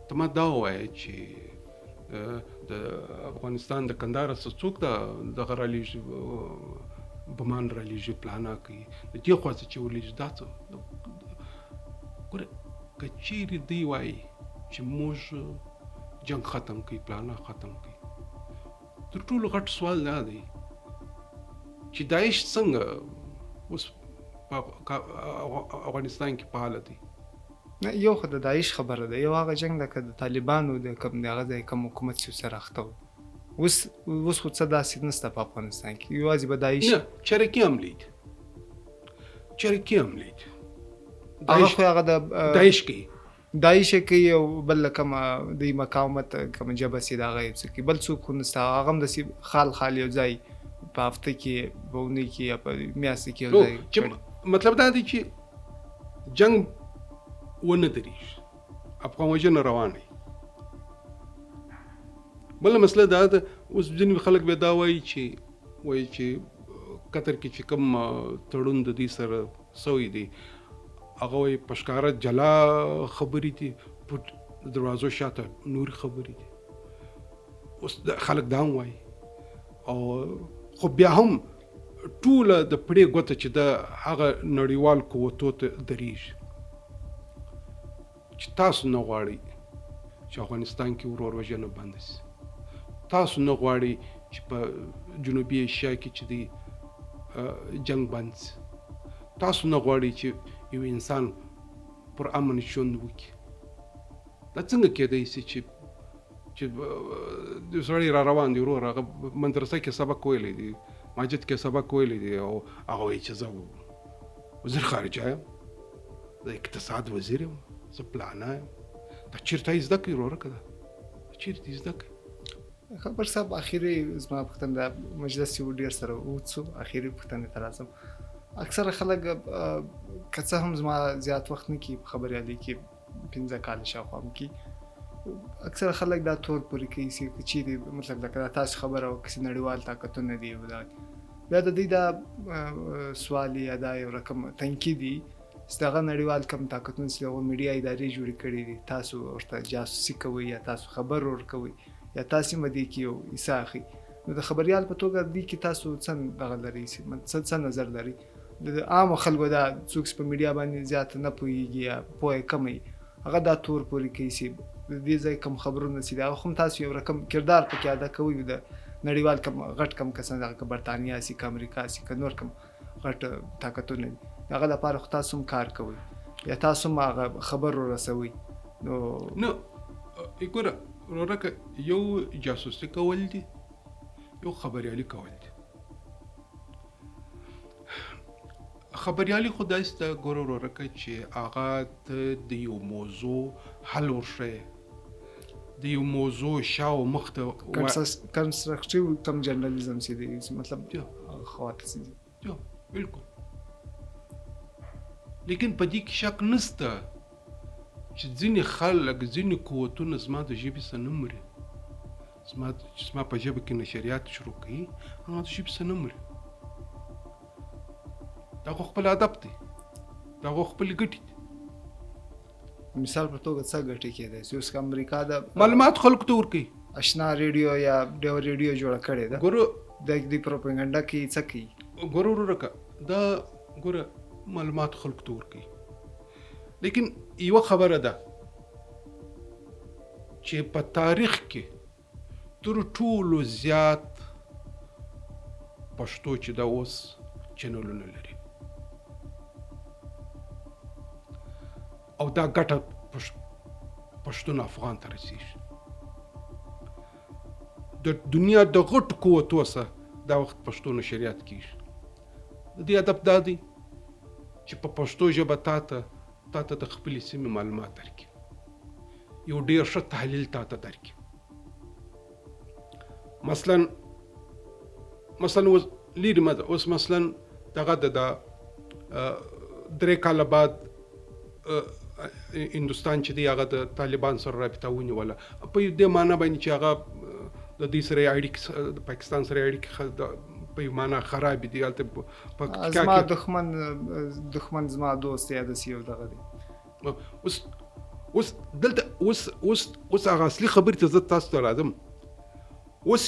ته ما دا ووایه چې د افغانستان د کندهار څخه څوک دغه رالیږي بمان رالیږي پلانا کوي د دې خوا څه چې ورلیږي دا څه ګوره که چیرې دوی وایي چې موږ جنګ ختم کوي پلانا ختم کوي تر ټولو غټ سوال دا دی چې داعش څنګه اوس په افغانستان کې فعال دی. نه یو خو د داعش خبره ده یو هغه جنګ ده که د طالبانو د کوم دغه ځای کوم حکومت چې سره اخته و اوس خو څه داسې نشته په افغانستان کې یوازې به داعش نه چریکي حملې دي هغه خو هغه د داعش کوي او بل کوم د مقاومت کوم جبهه سي دغه څه کوي بل څوک خو نشته هغه هم د خال یو ځای په هفته کې په اونۍ کې یا په میاشت کې یو ځای مطلب دا دی چې جنگ ونه درېږي افغان وژنه روانه بل مسله دا ده اوس ځینې خلک بیا دا وایي چې قطر کې چې کوم تړون د دې سره سوی دی هغه وایي په ښکاره جلا خبرې دي پټ دروازو شاته نور خبرې دي اوس خلک دا هم وایي او خو بیا هم ټوله د پړې ګوته چې د هغه نړیوال قوتو ته درېږي چې تاسو نه غواړئ چې افغانستان کې ورور وژنه بنده شي تاسو نه غواړئ چې په جنوبي ایشیا کې چې دی جنگ بند شي تاسو نه غواړئ چې یو انسان پر امن ژوند وکړي دا څنګه کېدای شي چې د سړی را روان دی ورور هغه مدرسه کې سبق ویلی دی مسجد کې سبق ویلی دی او هغه وایي چې زه وزیر خارجه یم د اقتصاد وزیر یم زه پلانا یم دا چېرته یې زده کړي وروره که ده چېرته یې زده کړي خبر صاحب اخیری زما پوښتنه د مجلس یو ډېر سره اوږد شو اخیری پوښتنې ته راځم اکثره خلک که څه هم زما زیات وخت نه کیي په خبریالۍ کې 15 کاله شاوخوا هم کیي اکثره خلک دا تور پورې کوي چې چیرې مطلب لکه دا تاسو خبره وکړئ چې نړیوال طاقتونه دي بیا د دوی دا سوال یا دا یو رقم تنقید دي چې دغه نړیوال کم طاقتونه چې هغه میډیا ادارې جوړې کړي دي تاسو ورته جاسوسي کوئ یا تاسو خبر ورکوئ یا تاسو مدې کې یو حصه اخلئ نو د خبریال په توګه دې کې تاسو څه دغه لرئ څه نظر لرئ د عامو خلکو دا څوک په میډیا باندې زیات نه پوهېږي یا پوهه کمه هغه دا تور پورې کوي چې د دې ځای کم خبرونه چې هغه هم تاسو یو رقم کردار پکې ادا کوئ د نړیوال کم غټ کم کسان دغه برتانیا سي امریکا سي نور کم غټ طاقتونه هغه لپاره خو تاسو هم کار کوئ یا تاسو هم هغه خبر ورسوئ نو وګوره ورورکه یو جاسوسي کول دي یو خبریالي کول دي خبریالي خو داسې ده ګوره ورورکه چې هغه د یو موضوع حل ورښیې د یو موضوع شا او مخ ته کنسټرکټیو کم جرنالیزم چې دی مطلب خواته چې دی بالکل لیکن په دې کې شک نشته چې ځینې خلک ځینې قوتونه زما د ژبې څخه نه مري زما په ژبه کې نشریات شروع کوي زما د ژبې څخه نه مري دا خو خپل ادب دی دا خو خپل ګټې دي مثال په توګه څه ګټې کېدای چې اوس امریکا د معلومات خلکو ته ورکوي اشنا ریډیو یا ډیو ریډیو جوړه کړې ده ګورو د دې پروپاګاندا کې څه کوي ګورو ورکه دا ګوره معلومات خلکو ته ورکوي لیکن یو خبره ده چې په تاریخ کې تر ټولو زیات پښتو چې دا اوس چینلونه لري او دا ګټه پښتون افغان ته رسیږي د دنیا د غټ قوتو سره دا وخت پښتو نشریات کیږي د دې ادب دا دی چې په پښتو ژبه تاته د خپلې سیمې معلومات درکړي یو ډېر ښه تحلیل تاته درکړي مثلا اوس لري مده اوس مثلا دغه د 3 کال بعد هندوستان چې دی هغه د طالبان سره رابطه ونیوله په دې معنی باندې چې هغه د دې سره اړیکې د پاکستان سره اړیکې په معنی خراب دي البته په زما دښمن زما دوست یا د سیو دغه دی اوس دلته اوس هغه اصلي خبرې ته زه تاسو ته راځم. اوس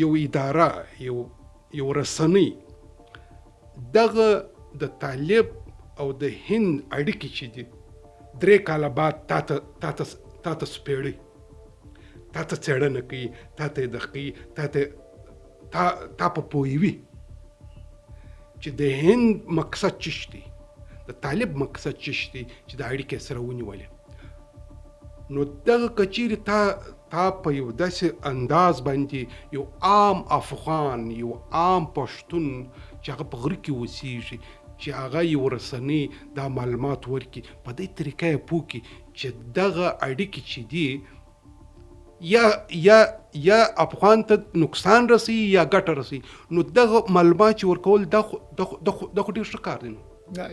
یو اداره یو رسنۍ دغه د طالب او د هند اړیکې چې دي 3 کاله بعد تا ته سپېړي، تا ته څېړنه کوي، تا ته دقیق تا په پوهوي چې د هند مقصد څه دی، د طالب مقصد څه دی چې د اړیکې سره ونیولې. نو دغه کچېرې تا په یو داسې انداز باندې یو عام افغان، یو عام پښتون چې هغه په غره کې اوسېږي، چې هغه یو رسنۍ دا معلومات ورکړي، په دې طریقه یې پوه کړي چې دغه اړیکې چې دي یا افغان ته نقصان رسي یا ګټه رسي. نو دغه معلومات چې ورکول دا خو ډېر ښه کار دی.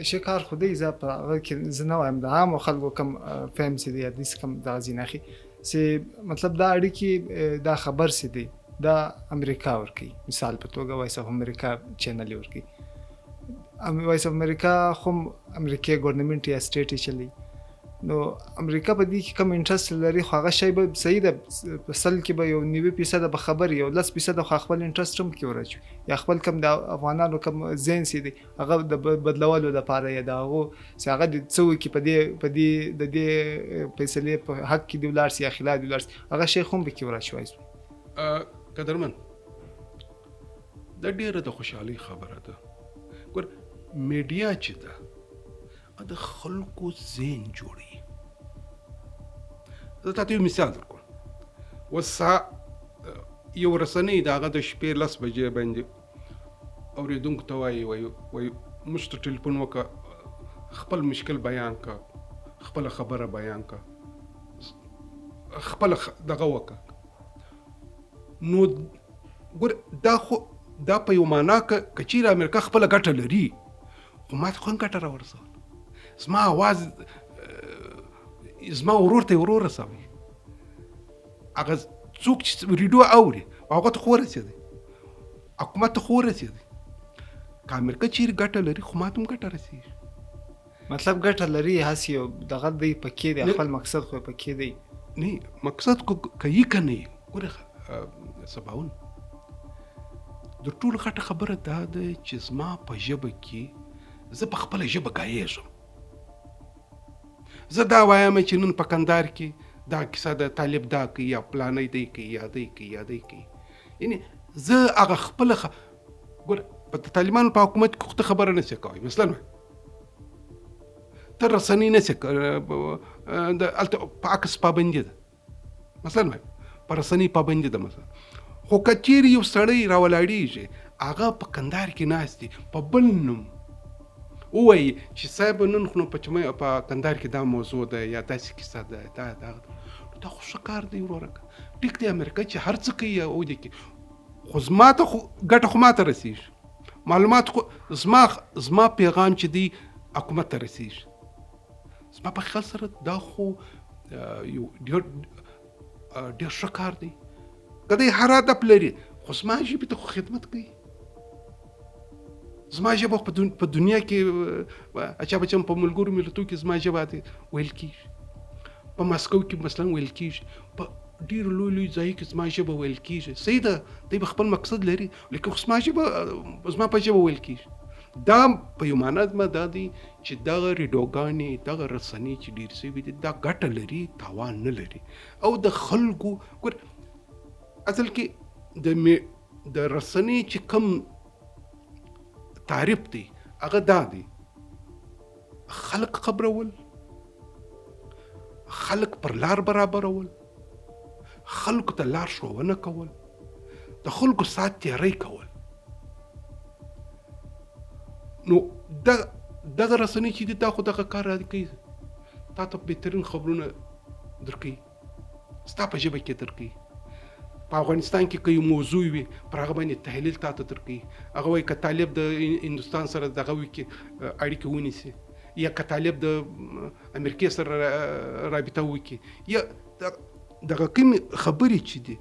ښه کار خو دی. زه په هغه کې زه نه وایم د عامو خلکو کم فهم چې دی یا داسې کم دغه ځای نه اخلي چې مطلب دا اړیکې دا خبر چې دی دا امریکا ورکوي. مثال په توګه وایس اف امریکا چینل یې ورکوي. وایس اف امریکا خو امریکې ګورنمنټ یا سټیټ یې چلی. نو امریکا په دې کې کم انټرست لري، خو هغه شی به صحیح ده، په سل کې به یو 90% به خبر یو 10% خو خپل انټرست هم کې ورچو یا خپل کم د افغانانو کم ذهن سي دي هغه د بدلولو لپاره یا د هغه چې هغه د څو کې په دې د دې فیصله په حق کې د ولر سي یا خلاف ولر هغه شی هم به کې ورچو. قدرمن د ډیره د خوشحالي خبره ده. ګور میډیا چې ده د خلکو ذهن جوړي. زه تاسو یو مثال درکوم. وسا یو رسنۍ د هغه د شپې 10 بجې باندې اورېدونکو ته وایي موږ ته ټلیفون وکړه، خپل مشکل بیان کا، خپل خبره بیان کا، خپل دغه وکړه. نو ګور دا په یو معنا کچیر امریکا خپل ګټه لري، خو ما ته خو ګټه راورسول. زما आवाज زما ورور رسوي. هغه څوک چې ریډیو اوري هغه ته خو رسېږي، حکومت ته خو رسېږي. که امریکا چیرې ګټه لري خو ما ته هم ګټه رسېږي. مطلب ګټه لري هسې یو دغه دی پکې دی، خپل مقصد خو پکې دی نه. مقصد کوي که نه ګوره سباون د ټولو غټه خبره دا ده چې زما په ژبه کې زه په خپله ژبه ګایېږم. زه دا وایم چې نن په کندهار کې دا کیسه د طالب دا کوي یا پلانۍ دی کوي یا دی کوي. یعنی زه هغه خپله ګوره په طالبانو په حکومت کې خو خبره نه شي کوي. مثلا ته رسنۍ نه شي هلته په عکس پابندي ده، مثلا په رسنۍ پابندي ده. مثلا خو که چیرې یو سړی راولاړېږي هغه په کندهار کې ناست دی په بل نوم ووایي چې صاحب نن خو په کندهار کې دا موضوع ده یا داسې کیسه ده دا خو ښه کار دی وروره. ټیک دی امریکا چې هر څه کوي او دې کې خو زما ته خو ګټه خو ما ته رسېږي، معلومات خو زما پیغام چې دی حکومت ته رسېږي. زما په خیال سره دا خو یو ډېر ښه کار دی. که دی هر هدف لري خو زما ژبې ته خو خدمت کوي. زما ژبه په دنیا کې اچا بچم په ملګرو ملتونو کې زما ژبه ویل کېږي، په مسکو کې مثلا ویل کېږي، په ډېرو لوی ځای کې زما ژبه ویل کېږي. صحیح ده دی به خپل مقصد لري لیکن زما په ژبه ویل کېږي. دا په یو معنا زما دا دی چې دغه ریډیوګانې دغه رسنۍ چې ډېر شوي دي دا ګټه لري تاوان نه لري. او د خلکو ګور اصل کې د رسنۍ چې کم تعریف دی هغه دا دی خلق خبرول، خلق پر لار برابرول، خلقو ته لار ښوونه کول، د خلقو سات تیاری کول. نو دغه رسنۍ چې دي دا خو دغه کار کوي، تا ته بهترین خبرونه درکوي، ستا په ژبه کې درکوي. په افغانستان کې کوي موضوع وي پر هغه باندې تحلیل تاسو ترکي هغه وایي که طالب د هندستان سره دغه وي کې اړیکه ونیسي یا که طالب د امریکا سره رابطه وکړي یا دغه کوم خبرې چې دي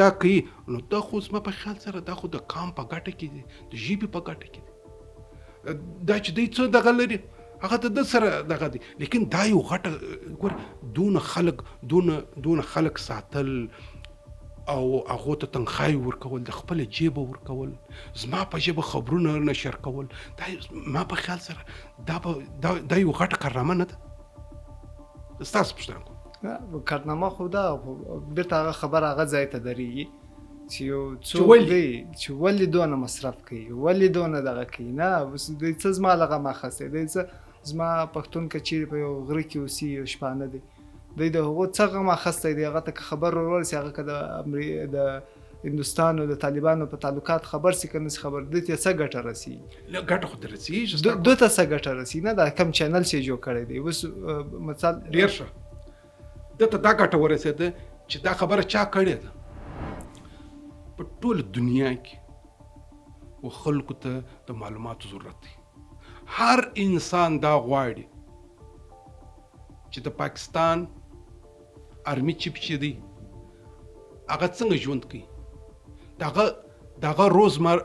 دا کوي نو دا خو زما په خیال سره دا خو د قام په ګټه کې دي د ژبې په ګټه کې دي دا چې دوی څه دغه لري هغه د سره دغه دي لیکن دا یو غټه ګور دونه خلک ساتل او هغه ته تنخواه ورکول د خپل جیب ورکول زما په جیب خبرونه نشر کول دا ما په خیال سره دا یو غټه کارنامه نه ده تاسو پوښتنه کوم کارنامه خو دا بیرته هغه خبر هغه ځای ته درېږي چې یو څوک دی چې ولې دونه مصرف کوي ولې دونه دغه کوي نه دوی څه زما لغه ماخذ دی دوی څه زما پښتون که چیرې په یو غره کې اوسي یو شپانه دی دوی د هغو څه غه ماخذ دی هغه ته خبر ورسي هغه که د هندوستان او د طالبانو په تعلقات خبر سي که نه سي خبر دوی ته څه ګټه رسي ګټه خو رسیږي دوی ته څه ګټه رسي نه دا کم چینل چې جوړ کړی دی اوس مثال ډېر ښه دته دا ګټه ورسېده چې دا خبره چا کړې ده په ټول دنیا کې و خلکو ته د معلوماتو ضرورت دی هر انسان دا غواړي چې د پاکستان آرمي چیف چې دی هغه څنګه ژوند کوي دغه روزمر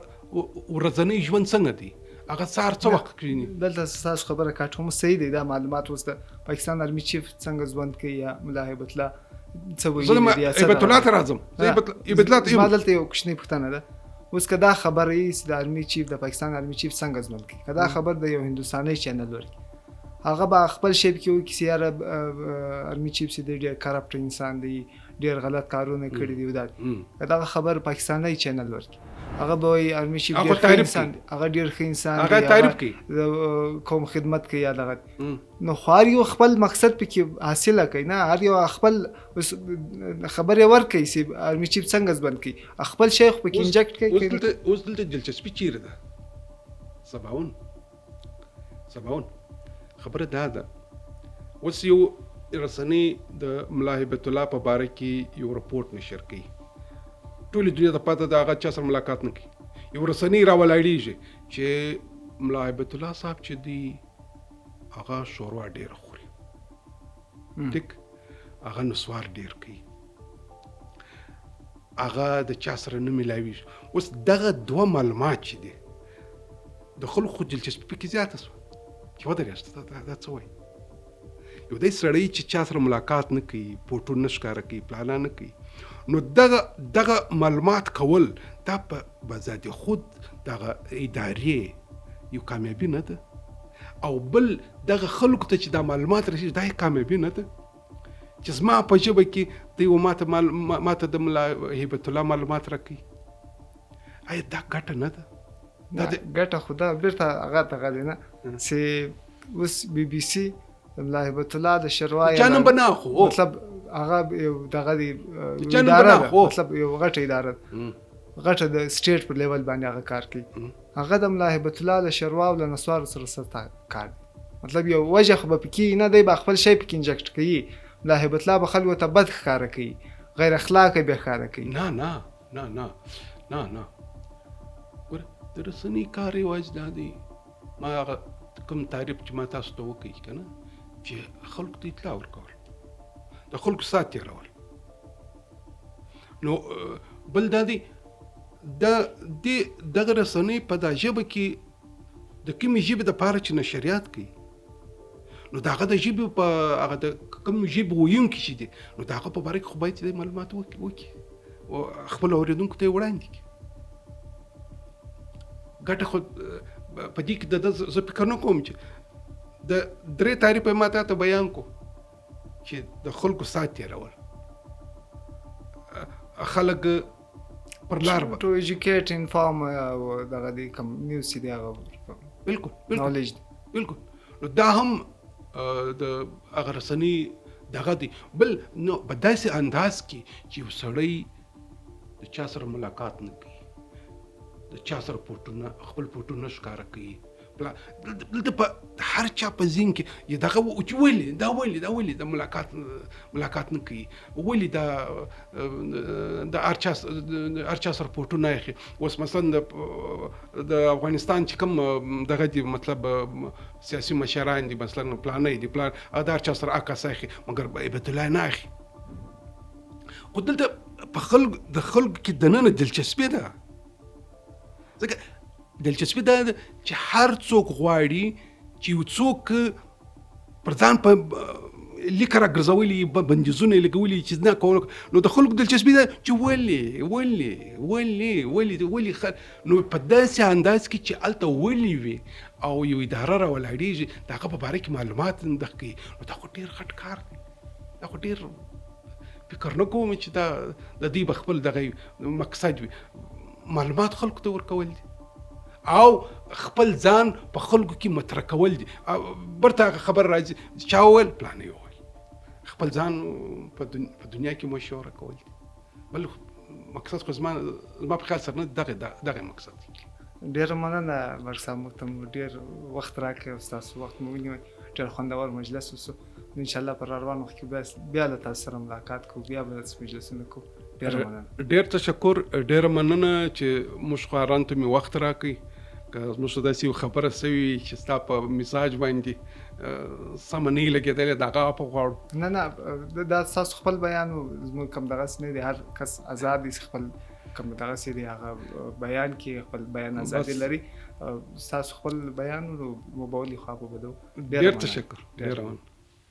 ورځنی ژوند څنګه دی هغه سهار څه وخت کوي دلته ستاسو خبره کاټوم صحیح دی دا معلومات اوس د پاکستان آرمي چیف څنګه ژوند کوي یا ملا هیبت الله څه وایي هیبت الله ته راځم هیبت الله ما دلته یو کوچنۍ پوښتنه ده اوس که دا خبره یې چې د آرمي چیف د پاکستان آرمي چیف څنګه ژوند کوي که دا خبر د یو هندوستاني چینل ورکړي هغه به خپل شی کې وایي چې یاره آرمي چیف چې دی ډېر کرپټ انسان دی ډېر غلط کارونه کړي دي دا که دغه خبر پاکستاني چینل ورکړي هغه به وایي آرمي چیف ډېر ښه انسان دی هغه ډېر ښه انسان دی هغه تعریف کوي د قوم خدمت کوي یا دغه نو خو هر یو خپل مقصد پکې حاصله کوي نه هر یو خپل خبرې ورکوي چې آرمي چیف څنګه ژوند کوي خپل شی خو پکې انجکټ کوي اوس دلته دلچسپي چیرې ده سباون خبره دا ده اوس یو رسنۍ د ملا هیبت الله په باره کې یو رپورټ نشر کوي ټولې دنیا ته پته ده هغه چا سره ملاقات نه کوي یو رسنۍ راولاړېږي چې ملا هیبت الله صاحب چې دی هغه شوروا ډېره خوري ټیک هغه نسوار ډېر کوي هغه د چا سره نه میلاویږي اوس دغه دوه معلومات چې دي د خلکو دلچسپي پکې زیاته شوه چې ودرېږه دا څه وایي یو دی سړی چې چا سره ملاقات نه کوي فوټو نه ښکاره کوي پلانا نه کوي نو دغه معلومات کول دا په بذات خود دغه ادارې یو کامیابي نه ده او بل دغه خلکو ته چې دا معلومات رسېږي دا یې کامیابي نه ده چې زما په ژبه کې دوی ماته د ملا هیبت الله معلومات راکوي آیا دا ګټه نه ده ګټه خو دا بېرته هغه ته غلې نه چې اوس بي بي سي ملا هیبت الله د شروع چانم بنا خو مطلب هغه یو دغه دی اداره مطلب یو غټه اداره غټه د سټیټ په لیول باندې هغه کار کوي هغه د ملا هیبت الله د شروع او د نسوار سره کار مطلب یو وجه خو به پکې نه دی به خپل شی پکې انجکټ کوي ملا هیبت الله به خلکو ته بد ښکاره کوي غیر اخلاقی به ښکاره کوي نه ګوره د رسنۍ کار رواج دا دی ما هغه کوم تعریف چې ما تاسو ته وکړي که نه چې خلکو ته اطلاع ورکول د خلکو سات تېرول نو بل دا دی دغه رسنۍ په دا ژبه کې د کومې ژبې دپاره چې نشریات کوي نو د هغه د ژبې په هغه د کوم ژبې ویونکي چې دي نو د هغه په باره کې خو باید چې معلومات وکړي او خپل اورېدونکو ته یې وړاندې کړي ګټه خو په دې کې زه فکر نه کوم چې د درې تعریفه ما ته بیان کو چې د خلکو سات تېرول خلک پر لار ټو ایجوکیټ انفارم دغه دی کوم نیوز چې دی هغه بالکل نالج بالکل نو دا هم د هغه رسنۍ دغه دی بل نو په داسې انداز کې چې یو سړی د چا سره ملاقات نه کوي د چا سره خپل فوټو نه ښکاره کوي دلته په هر چا په ذهن کې دغه چې ولې دا ملاقات نه کوي، ولې دا هر چا سره فوټو نه اخلي. اوس مثلا د افغانستان چې کوم دغه دی مطلب سیاسي مشران دي مثلا پلانې دي پلان دا هر چا سره عکس اخلي مګر هیبت الله نه اخلي. خو دلته په د خلکو کې دننه دلچسپي ده، ځکه دلچسپي ده چې هر څوک غواړي چې یو څوک پر ځان په لیکه راګرځولي بندیزونه یې لګولي چې نه کول، نو د خلکو دلچسپي ده چې ولې نو په داسې انداز کې چې هلته ولې وي او یو اداره راولاړېږي د هغه په باره کې معلومات دغه کوي، نو دا خو ډېر غټ کار دی. دا خو ډېر فکر نه کوم چې دا د دې به خپل دغه مقصد وي، معلومات خلکو ته ورکول دي او خپل ځان په خلکو کې مطرح کول دي. برته خبر راځي چا وویل پلانې وویل، خپل ځان په دنیا کې مشهوره کول دي. بل مقصد خو زما په خیال سره نه دغه مقصد دی. ډېره مننه برق صاحب، موږ ته ډېر وخت راکړی او ستاسو وخت مو ونیوی. ډېر خوندور مجلس وسو. انشاءالله پر روان وخت کې بیا له تاسو سره ملاقات کوو، بیا به داسې مجلسونه کوو. ډېر تشکر، ډېره مننه چې موږ خوارانو ته مې وخت راکړی. که موږ داسې یو خبره سوي چې ستا په مزاج باندې سمه نه لګېدلې د هغه په غواړو. نه دا ستاسو خپل بیان و، زموږ کوم دغسې نه دی، هر کس آزاد دی خپل کوم دغسې دی هغه بیان کې خپل بیان ازادي لري. ستاسو خپل بیان و مو به ولې خوا به بدو. ډېر تشکر. ډېر مننه.